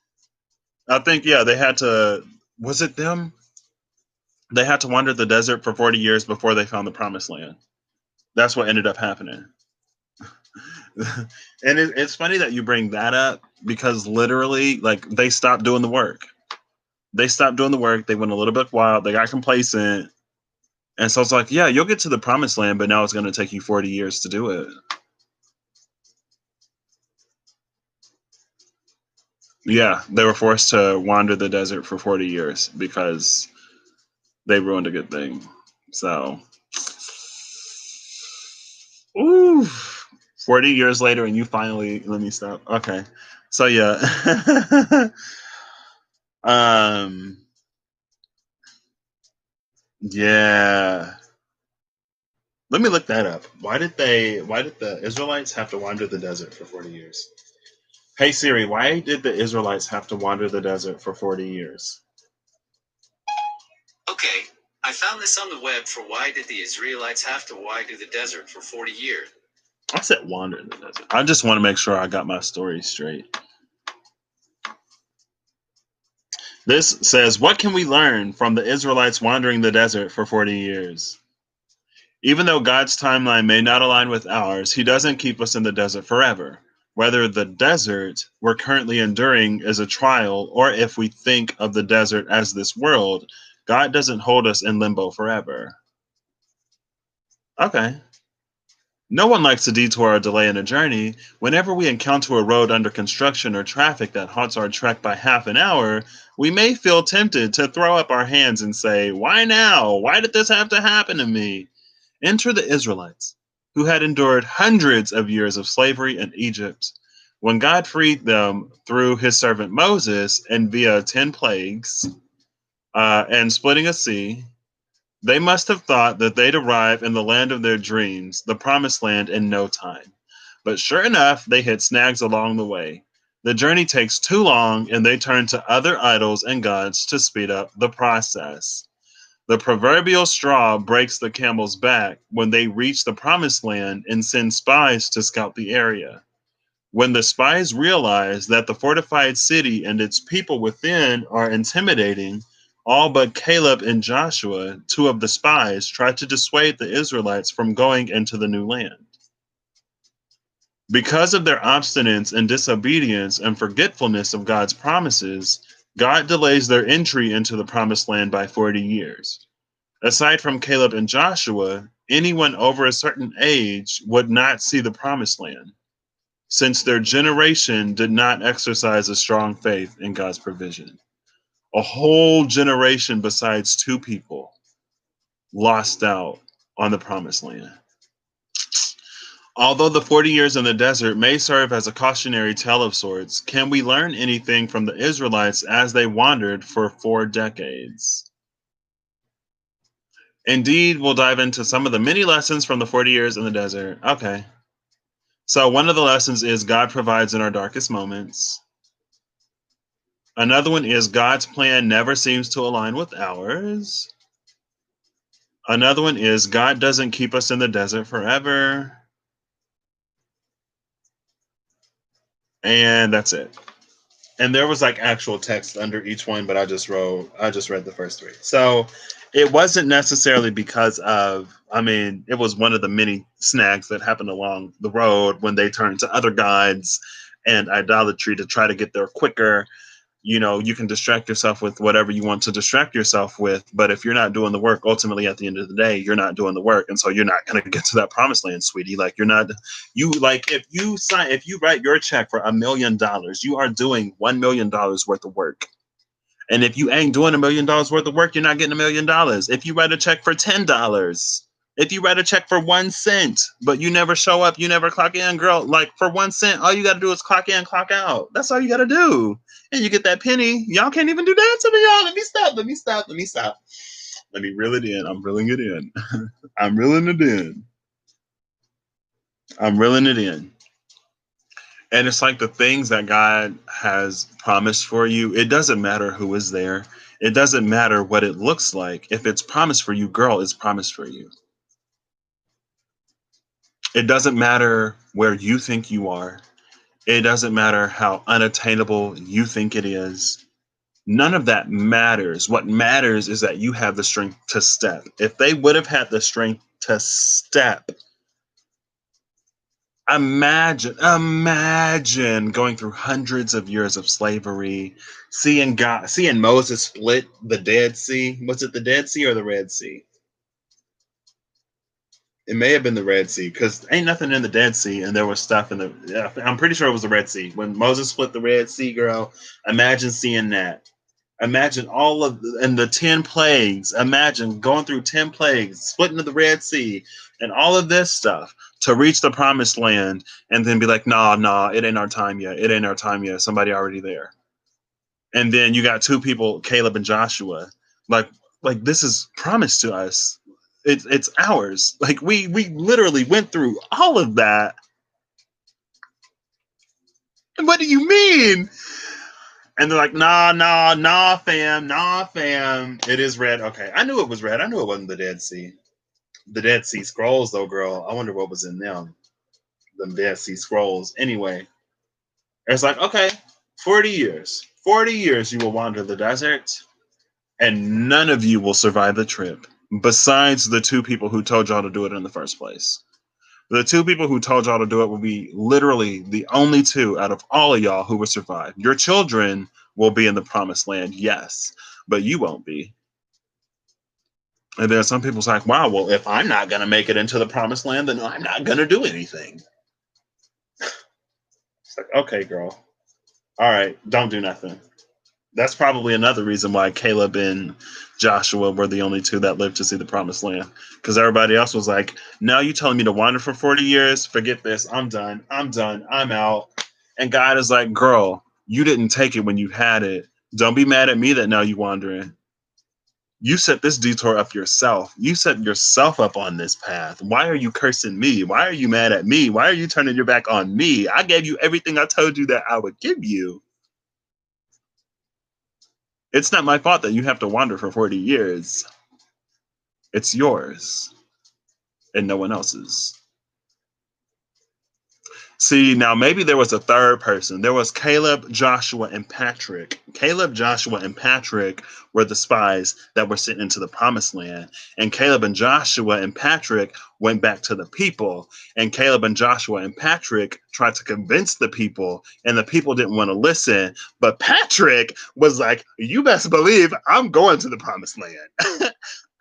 I think, yeah, they had to, was it them? They had to wander the desert for 40 years before they found the promised land. That's what ended up happening. And it's funny that you bring that up because literally, like, they stopped doing the work. They stopped doing the work. They went a little bit wild. They got complacent. And so it's like, yeah, you'll get to the promised land, but now it's going to take you 40 years to do it. Yeah, they were forced to wander the desert for 40 years because they ruined a good thing. So, ooh, 40 years later, and you finally let me stop. Okay, so yeah, um, yeah. Let me look that up. Why did they? Why did the Israelites have to wander the desert for 40 years? Hey Siri, why did the Israelites have to wander the desert for 40 years? Okay, I found this on the web for why did the Israelites have to wander the desert for 40 years. I said wander in the desert. I just want to make sure I got my story straight. This says, what can we learn from the Israelites wandering the desert for 40 years? Even though God's timeline may not align with ours, He doesn't keep us in the desert forever. Whether the desert we're currently enduring is a trial, or if we think of the desert as this world, God doesn't hold us in limbo forever. Okay. No one likes a detour or delay in a journey. Whenever we encounter a road under construction or traffic that halts our trek by half an hour, we may feel tempted to throw up our hands and say, why now? Why did this have to happen to me? Enter the Israelites, who had endured hundreds of years of slavery in Egypt. When God freed them through his servant Moses and via 10 plagues and splitting a sea, they must have thought that they'd arrive in the land of their dreams, the promised land, in no time. But sure enough, they hit snags along the way. The journey takes too long, and they turn to other idols and gods to speed up the process. The proverbial straw breaks the camel's back when they reach the promised land and send spies to scout the area. When the spies realize that the fortified city and its people within are intimidating, all but Caleb and Joshua, two of the spies, try to dissuade the Israelites from going into the new land. Because of their obstinance and disobedience and forgetfulness of God's promises, God delays their entry into the promised land by 40 years. Aside from Caleb and Joshua, anyone over a certain age would not see the promised land, since their generation did not exercise a strong faith in God's provision. A whole generation besides two people lost out on the promised land. Although the 40 years in the desert may serve as a cautionary tale of sorts, can we learn anything from the Israelites as they wandered for 4 decades? Indeed, we'll dive into some of the many lessons from the 40 years in the desert. Okay. So, one of the lessons is God provides in our darkest moments. Another one is God's plan never seems to align with ours. Another one is God doesn't keep us in the desert forever. And that's it. And there was like actual text under each one, but I just read the first three. So it wasn't necessarily because of, I mean, it was one of the many snags that happened along the road when they turned to other gods and idolatry to try to get there quicker. You know, you can distract yourself with whatever you want to distract yourself with, but if you're not doing the work, ultimately at the end of the day, you're not doing the work, and so you're not going to get to that promised land, sweetie. Like, you're not, you like, if you write your check for $1 million, you are doing $1 million worth of work, And if you ain't doing $1 million worth of work, you're not getting $1 million. If you write a check for $10, if you write a check for 1 cent, but you never show up, you never clock in, girl, like for 1 cent, all you got to do is clock in, clock out. That's all you got to do. And you get that penny. Y'all can't even do that to me, y'all. Let me stop. Let me stop. Let me stop. Let me reel it in. I'm reeling it in. I'm reeling it in. I'm reeling it in. And it's like the things that God has promised for you, it doesn't matter who is there. It doesn't matter what it looks like. If it's promised for you, girl, it's promised for you. It doesn't matter where you think you are. It doesn't matter how unattainable you think it is. None of that matters. What matters is that you have the strength to step. If they would have had the strength to step, imagine going through hundreds of years of slavery, seeing Moses split the Dead Sea. Was it the Dead Sea or the Red Sea? It may have been the Red Sea because ain't nothing in the Dead Sea, and there was stuff in the. Yeah, I'm pretty sure it was the Red Sea when Moses split the Red Sea. Girl, imagine seeing that. Imagine all of and the 10 plagues. Imagine going through 10 plagues, splitting of the Red Sea, and all of this stuff to reach the promised land, and then be like, nah, it ain't our time yet. It ain't our time yet. Somebody already there. And then you got two people, Caleb and Joshua. Like, like this is promised to us. It's ours. Like we literally went through all of that. And what do you mean? And they're like, nah, fam. It is red. Okay, I knew it was red. I knew it wasn't the Dead Sea. The Dead Sea Scrolls, though, girl. I wonder what was in them. The Dead Sea Scrolls. Anyway, it's like, okay, 40 years. 40 years you will wander the desert, and none of you will survive the trip, besides the two people who told y'all to do it in the first place. The two people who told y'all to do it will be literally the only two out of all of y'all who will survive. Your children will be in the promised land, yes, but you won't be. And then some people's like, wow, well, if I'm not going to make it into the promised land, then I'm not going to do anything. It's like, okay, girl. All right, don't do nothing. That's probably another reason why Caleb and Joshua were the only two that lived to see the promised land. Because everybody else was like, now you telling me to wander for 40 years? Forget this. I'm done. I'm done. I'm out. And God is like, girl, you didn't take it when you had it. Don't be mad at me that now you wandering. You set this detour up yourself. You set yourself up on this path. Why are you cursing me? Why are you mad at me? Why are you turning your back on me? I gave you everything I told you that I would give you. It's not my fault that you have to wander for 40 years. It's yours and no one else's. See, now maybe there was a third person. There was Caleb, Joshua, and Patrick. Caleb, Joshua, and Patrick were the spies that were sent into the promised land. And Caleb and Joshua and Patrick went back to the people. And Caleb and Joshua and Patrick tried to convince the people, and the people didn't want to listen. But Patrick was like, you best believe I'm going to the promised land.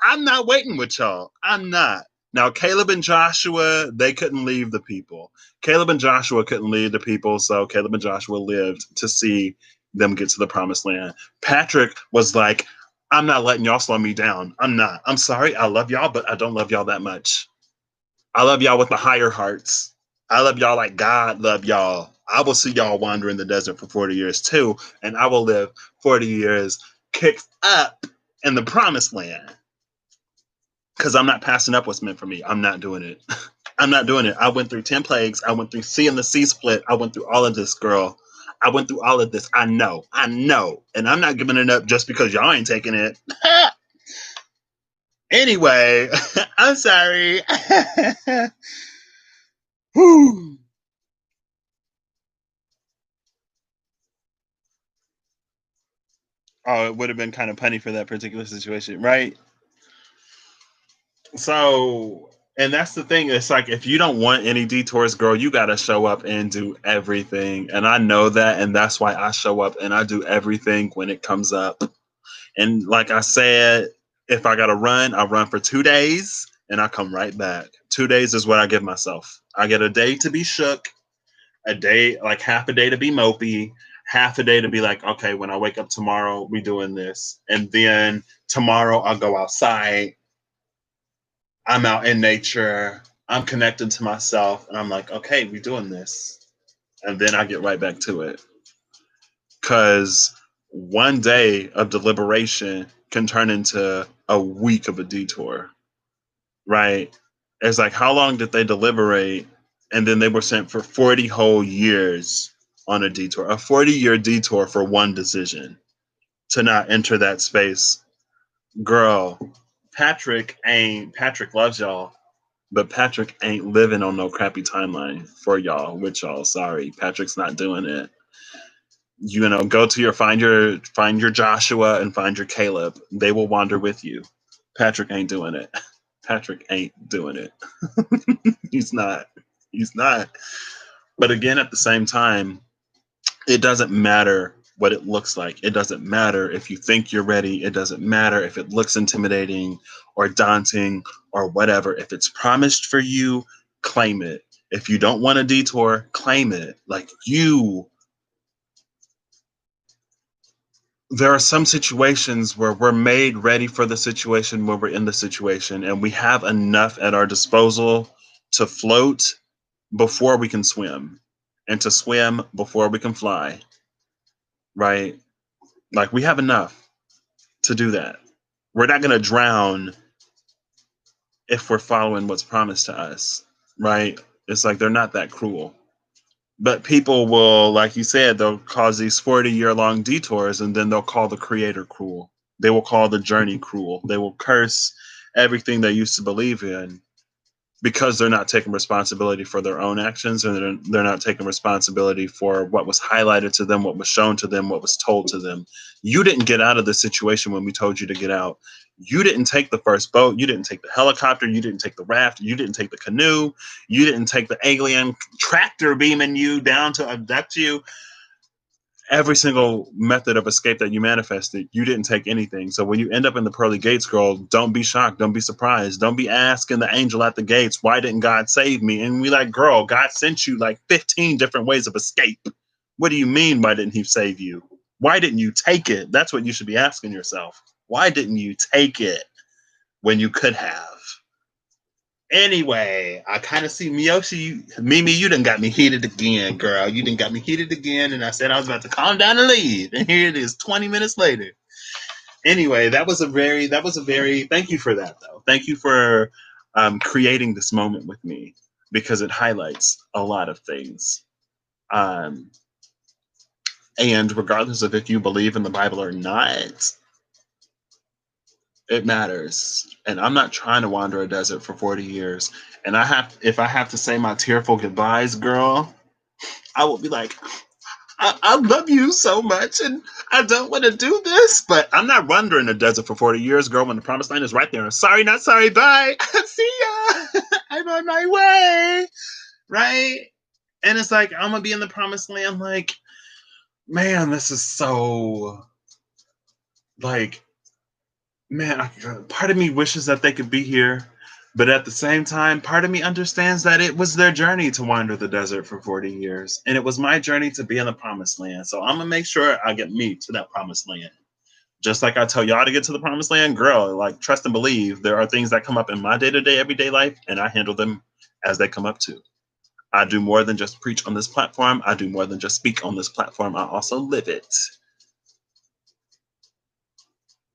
I'm not waiting with y'all. I'm not. Now, Caleb and Joshua, they couldn't leave the people. Caleb and Joshua couldn't lead the people, so Caleb and Joshua lived to see them get to the promised land. Patrick was like, I'm not letting y'all slow me down. I'm not. I'm sorry. I love y'all, but I don't love y'all that much. I love y'all with the higher hearts. I love y'all like God love y'all. I will see y'all wander in the desert for 40 years too, and I will live 40 years kicked up in the promised land. Because I'm not passing up what's meant for me. I'm not doing it. I'm not doing it. I went through 10 plagues. I went through seeing the sea split. I went through all of this, girl. I went through all of this. I know. I know. And I'm not giving it up just because y'all ain't taking it. Anyway, I'm sorry. Whew. Oh, it would have been kind of punny for that particular situation, right? So, and that's the thing. It's like if you don't want any detours, girl, you got to show up and do everything. And I know that, and that's why I show up and I do everything when it comes up. And like I said, if I got to run, I run for 2 days and I come right back. 2 days is what I give myself. I get a day to be shook, a day, like half a day to be mopey, half a day to be like, okay, when I wake up tomorrow, we doing this. And then tomorrow I'll go outside. I'm out in nature. I'm connected to myself. And I'm like, okay, we doing this. And then I get right back to it. Because one day of deliberation can turn into a week of a detour, right? It's like, how long did they deliberate? And then they were sent for 40 whole years on a detour, a 40-year detour for one decision to not enter that space. Girl, Patrick loves y'all, but Patrick ain't living on no crappy timeline for y'all with y'all. Sorry, Patrick's not doing it. You know, go to your find your Joshua and find your Caleb. They will wander with you. Patrick ain't doing it. Patrick ain't doing it. He's not. He's not. But again, at the same time, it doesn't matter what it looks like. It doesn't matter if you think you're ready. It doesn't matter if it looks intimidating or daunting or whatever. If it's promised for you, claim it. If you don't want a detour, claim it. Like you, there are some situations where we're made ready for the situation when we're in the situation, and we have enough at our disposal to float before we can swim and to swim before we can fly, right? Like we have enough to do that. We're not going to drown if we're following what's promised to us, right? It's like they're not that cruel. But people will, like you said, they'll cause these 40-year-long detours and then they'll call the creator cruel. They will call the journey cruel. They will curse everything they used to believe in because they're not taking responsibility for their own actions, and they're not taking responsibility for what was highlighted to them, what was shown to them, what was told to them. You didn't get out of the situation when we told you to get out. You didn't take the first boat. You didn't take the helicopter. You didn't take the raft. You didn't take the canoe. You didn't take the alien tractor beaming you down to abduct you. Every single method of escape that you manifested, you didn't take anything. So when you end up in the pearly gates, girl, don't be shocked. Don't be surprised. Don't be asking the angel at the gates, why didn't God save me? And we like, girl, God sent you like 15 different ways of escape. What do you mean, why didn't he save you? Why didn't you take it? That's what you should be asking yourself. Why didn't you take it when you could have? Anyway, I kind of see Miyoshi. Mimi, you done got me heated again, girl. You done got me heated again, and I said I was about to calm down and leave, and here it is, 20 minutes later. Anyway, that was a very. Thank you for that, though. Thank you for creating this moment with me because it highlights a lot of things. Um, and regardless of if you believe in the Bible or not, it matters. And I'm not trying to wander a desert for 40 years. And if I have to say my tearful goodbyes, girl, I will be like, I love you so much and I don't want to do this, but I'm not wandering the desert for 40 years, girl, when the promised land is right there. Sorry, not sorry, bye. See ya. I'm on my way. Right? And it's like, I'm going to be in the promised land. Like, man, this is so, like, man, part of me wishes that they could be here. But at the same time, part of me understands that it was their journey to wander the desert for 40 years. And it was my journey to be in the promised land. So I'm going to make sure I get me to that promised land. Just like I tell y'all to get to the promised land, girl, like trust and believe. There are things that come up in my day to day, everyday life, and I handle them as they come up too. I do more than just preach on this platform. I do more than just speak on this platform. I also live it.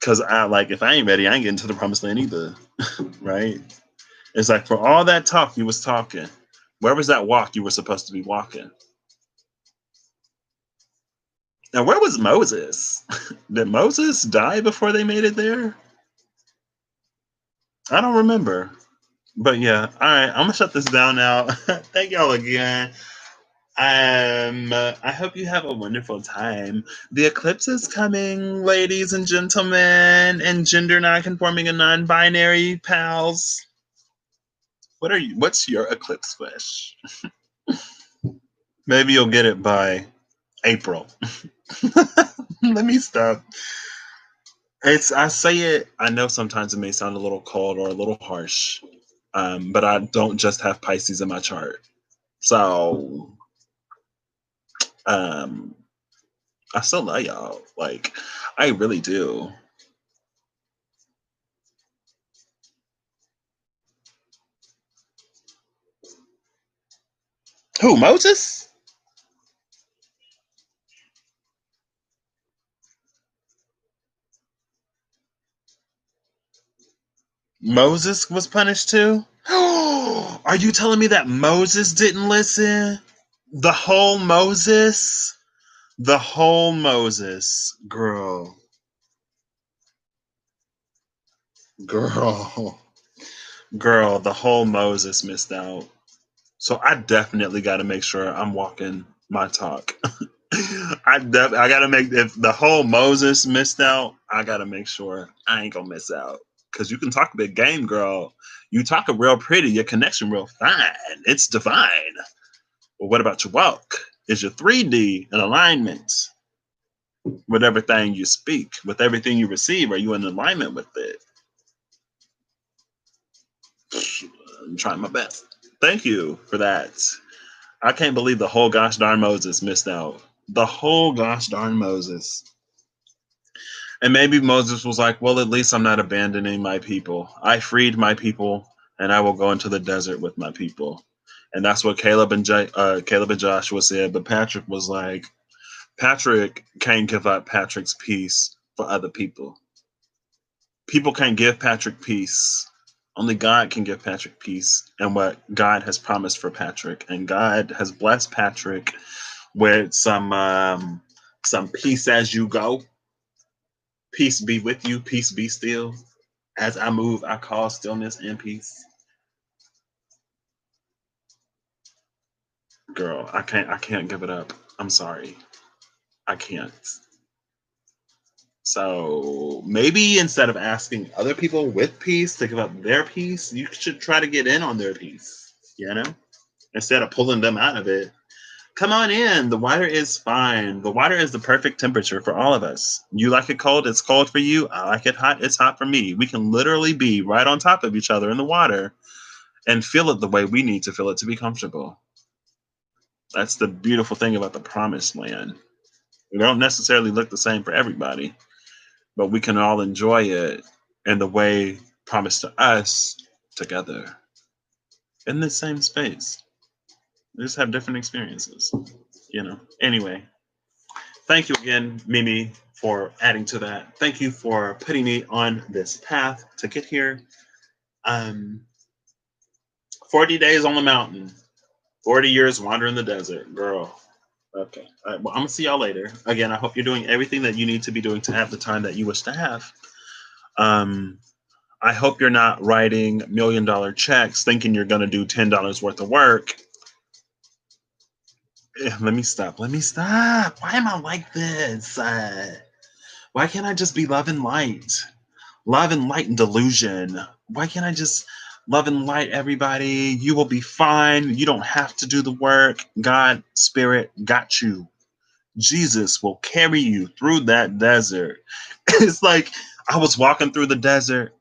Because if I ain't ready, I ain't getting to the promised land either. Right? It's like for all that talk you was talking, where was that walk you were supposed to be walking? Now, where was Moses? Did Moses die before they made it there? I don't remember. But yeah, all right, I'm gonna shut this down now. Thank y'all again. I hope you have a wonderful time. The eclipse is coming, ladies and gentlemen, and gender non-conforming and non-binary pals. What's your eclipse wish? Maybe you'll get it by April. Let me stop. I say it, I know sometimes it may sound a little cold or a little harsh, but I don't just have Pisces in my chart. So, um, I still love y'all. Like, I really do. Who, Moses? Moses was punished too? Are you telling me that Moses didn't listen? The whole Moses? The whole Moses. Girl. Girl. Girl, the whole Moses missed out. So I definitely got to make sure I'm walking my talk. I got to make, if the whole Moses missed out, I got to make sure I ain't gonna miss out. Cause you can talk a big game, girl. You talk a real pretty, your connection real fine. It's divine. Well, what about your walk? Is your 3D in alignment with everything you speak, with everything you receive? Are you in alignment with it? I'm trying my best. Thank you for that. I can't believe the whole gosh darn Moses missed out. The whole gosh darn Moses. And maybe Moses was like, well, at least I'm not abandoning my people. I freed my people, and I will go into the desert with my people. And that's what Caleb and Joshua said. But Patrick was like, Patrick can't give up Patrick's peace for other people. People can't give Patrick peace. Only God can give Patrick peace and what God has promised for Patrick. And God has blessed Patrick with some peace as you go. Peace be with you. Peace be still. As I move, I call stillness and peace. Girl, I can't give it up. I'm sorry. I can't. So maybe instead of asking other people with peace to give up their peace, you should try to get in on their peace, you know? Instead of pulling them out of it. Come on in. The water is fine. The water is the perfect temperature for all of us. You like it cold, it's cold for you. I like it hot, it's hot for me. We can literally be right on top of each other in the water and feel it the way we need to feel it to be comfortable. That's the beautiful thing about the promised land. We don't necessarily look the same for everybody, but we can all enjoy it in the way promised to us together in the same space. We just have different experiences, you know. Anyway, thank you again, Mimi, for adding to that. Thank you for putting me on this path to get here. Um, 40 days on the mountain, 40 years wandering the desert, girl. Okay. All right. Well, I'm gonna see y'all later. Again, I hope you're doing everything that you need to be doing to have the time that you wish to have. Um, I hope you're not writing $1 million checks thinking you're gonna do $10 worth of work. Let me stop. Let me stop. Why am I like this? Why can't I just be love and light? Love and light and delusion. Why can't I just love and light everybody? You will be fine. You don't have to do the work. God, Spirit, got you. Jesus will carry you through that desert. It's like I was walking through the desert.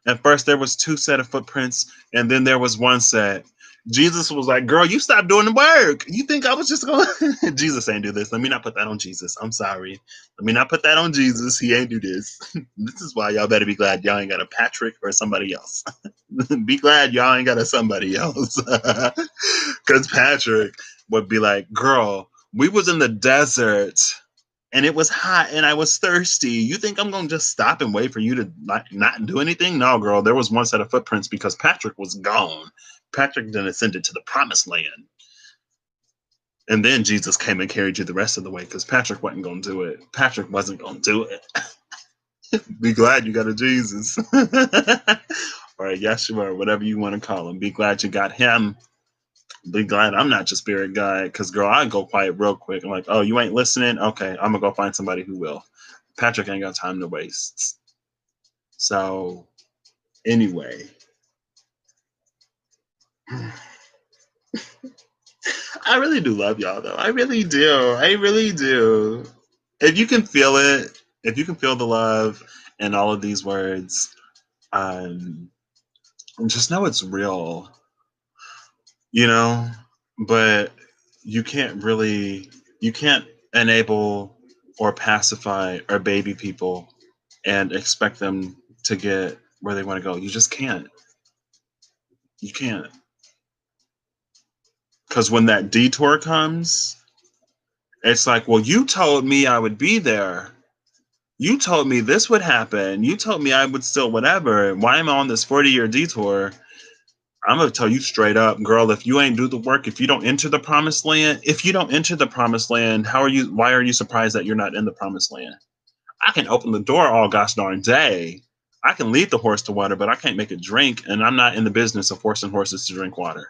At first, there was two set of footprints, and then there was one set. Jesus was like, "Girl, you stop doing the work. You think I was just going?" Jesus ain't do this. Let me not put that on Jesus. I'm sorry. Let me not put that on Jesus. He ain't do this. This is why y'all better be glad y'all ain't got a Patrick or somebody else. Be glad y'all ain't got a somebody else, because Patrick would be like, "Girl, we was in the desert and it was hot and I was thirsty. You think I'm gonna just stop and wait for you to not do anything?" No, girl, there was one set of footprints because Patrick was gone. Patrick then ascended to the promised land. And then Jesus came and carried you the rest of the way because Patrick wasn't gonna do it. Patrick wasn't gonna do it. Be glad you got a Jesus. Or a Yeshua or whatever you want to call him. Be glad you got him. Be glad I'm not your spirit guide, because girl, I go quiet real quick. I'm like, oh, you ain't listening? Okay, I'm gonna go find somebody who will. Patrick ain't got time to waste. So anyway, I really do love y'all though. I really do. I really do. If you can feel it, if you can feel the love in all of these words, um, just know it's real, you know? But you can't really, you can't enable or pacify or baby people and expect them to get where they want to go. You just can't. You can't. Because when that detour comes, it's like, well, you told me I would be there. You told me this would happen. You told me I would still whatever. Why am I on this 40-year detour? I'm gonna tell you straight up, girl, if you ain't do the work, if you don't enter the promised land, if you don't enter the promised land, why are you surprised that you're not in the promised land? I can open the door all gosh darn day. I can lead the horse to water, but I can't make it drink, and I'm not in the business of forcing horses to drink water.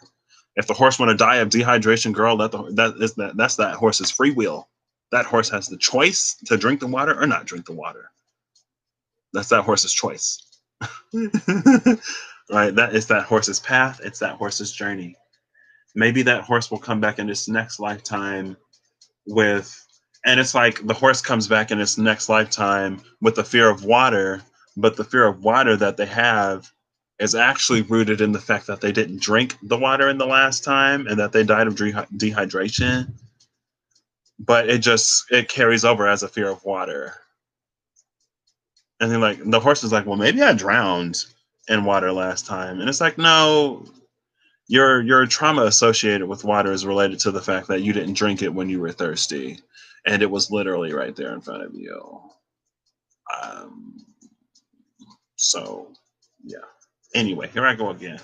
If the horse want to die of dehydration, girl, that's that horse's free will. That horse has the choice to drink the water or not drink the water. That's that horse's choice. Right? That is that horse's path. It's that horse's journey. Maybe that horse will come back in its next lifetime with, and it's like the horse comes back in its next lifetime with the fear of water, but the fear of water that they have is actually rooted in the fact that they didn't drink the water in the last time and that they died of dehydration. But it carries over as a fear of water. And then like the horse is like, well, maybe I drowned in water last time, and it's like, no, your trauma associated with water is related to the fact that you didn't drink it when you were thirsty, and it was literally right there in front of you. Um, so, yeah. Anyway, here I go again.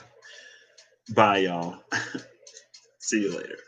Bye, y'all. See you later.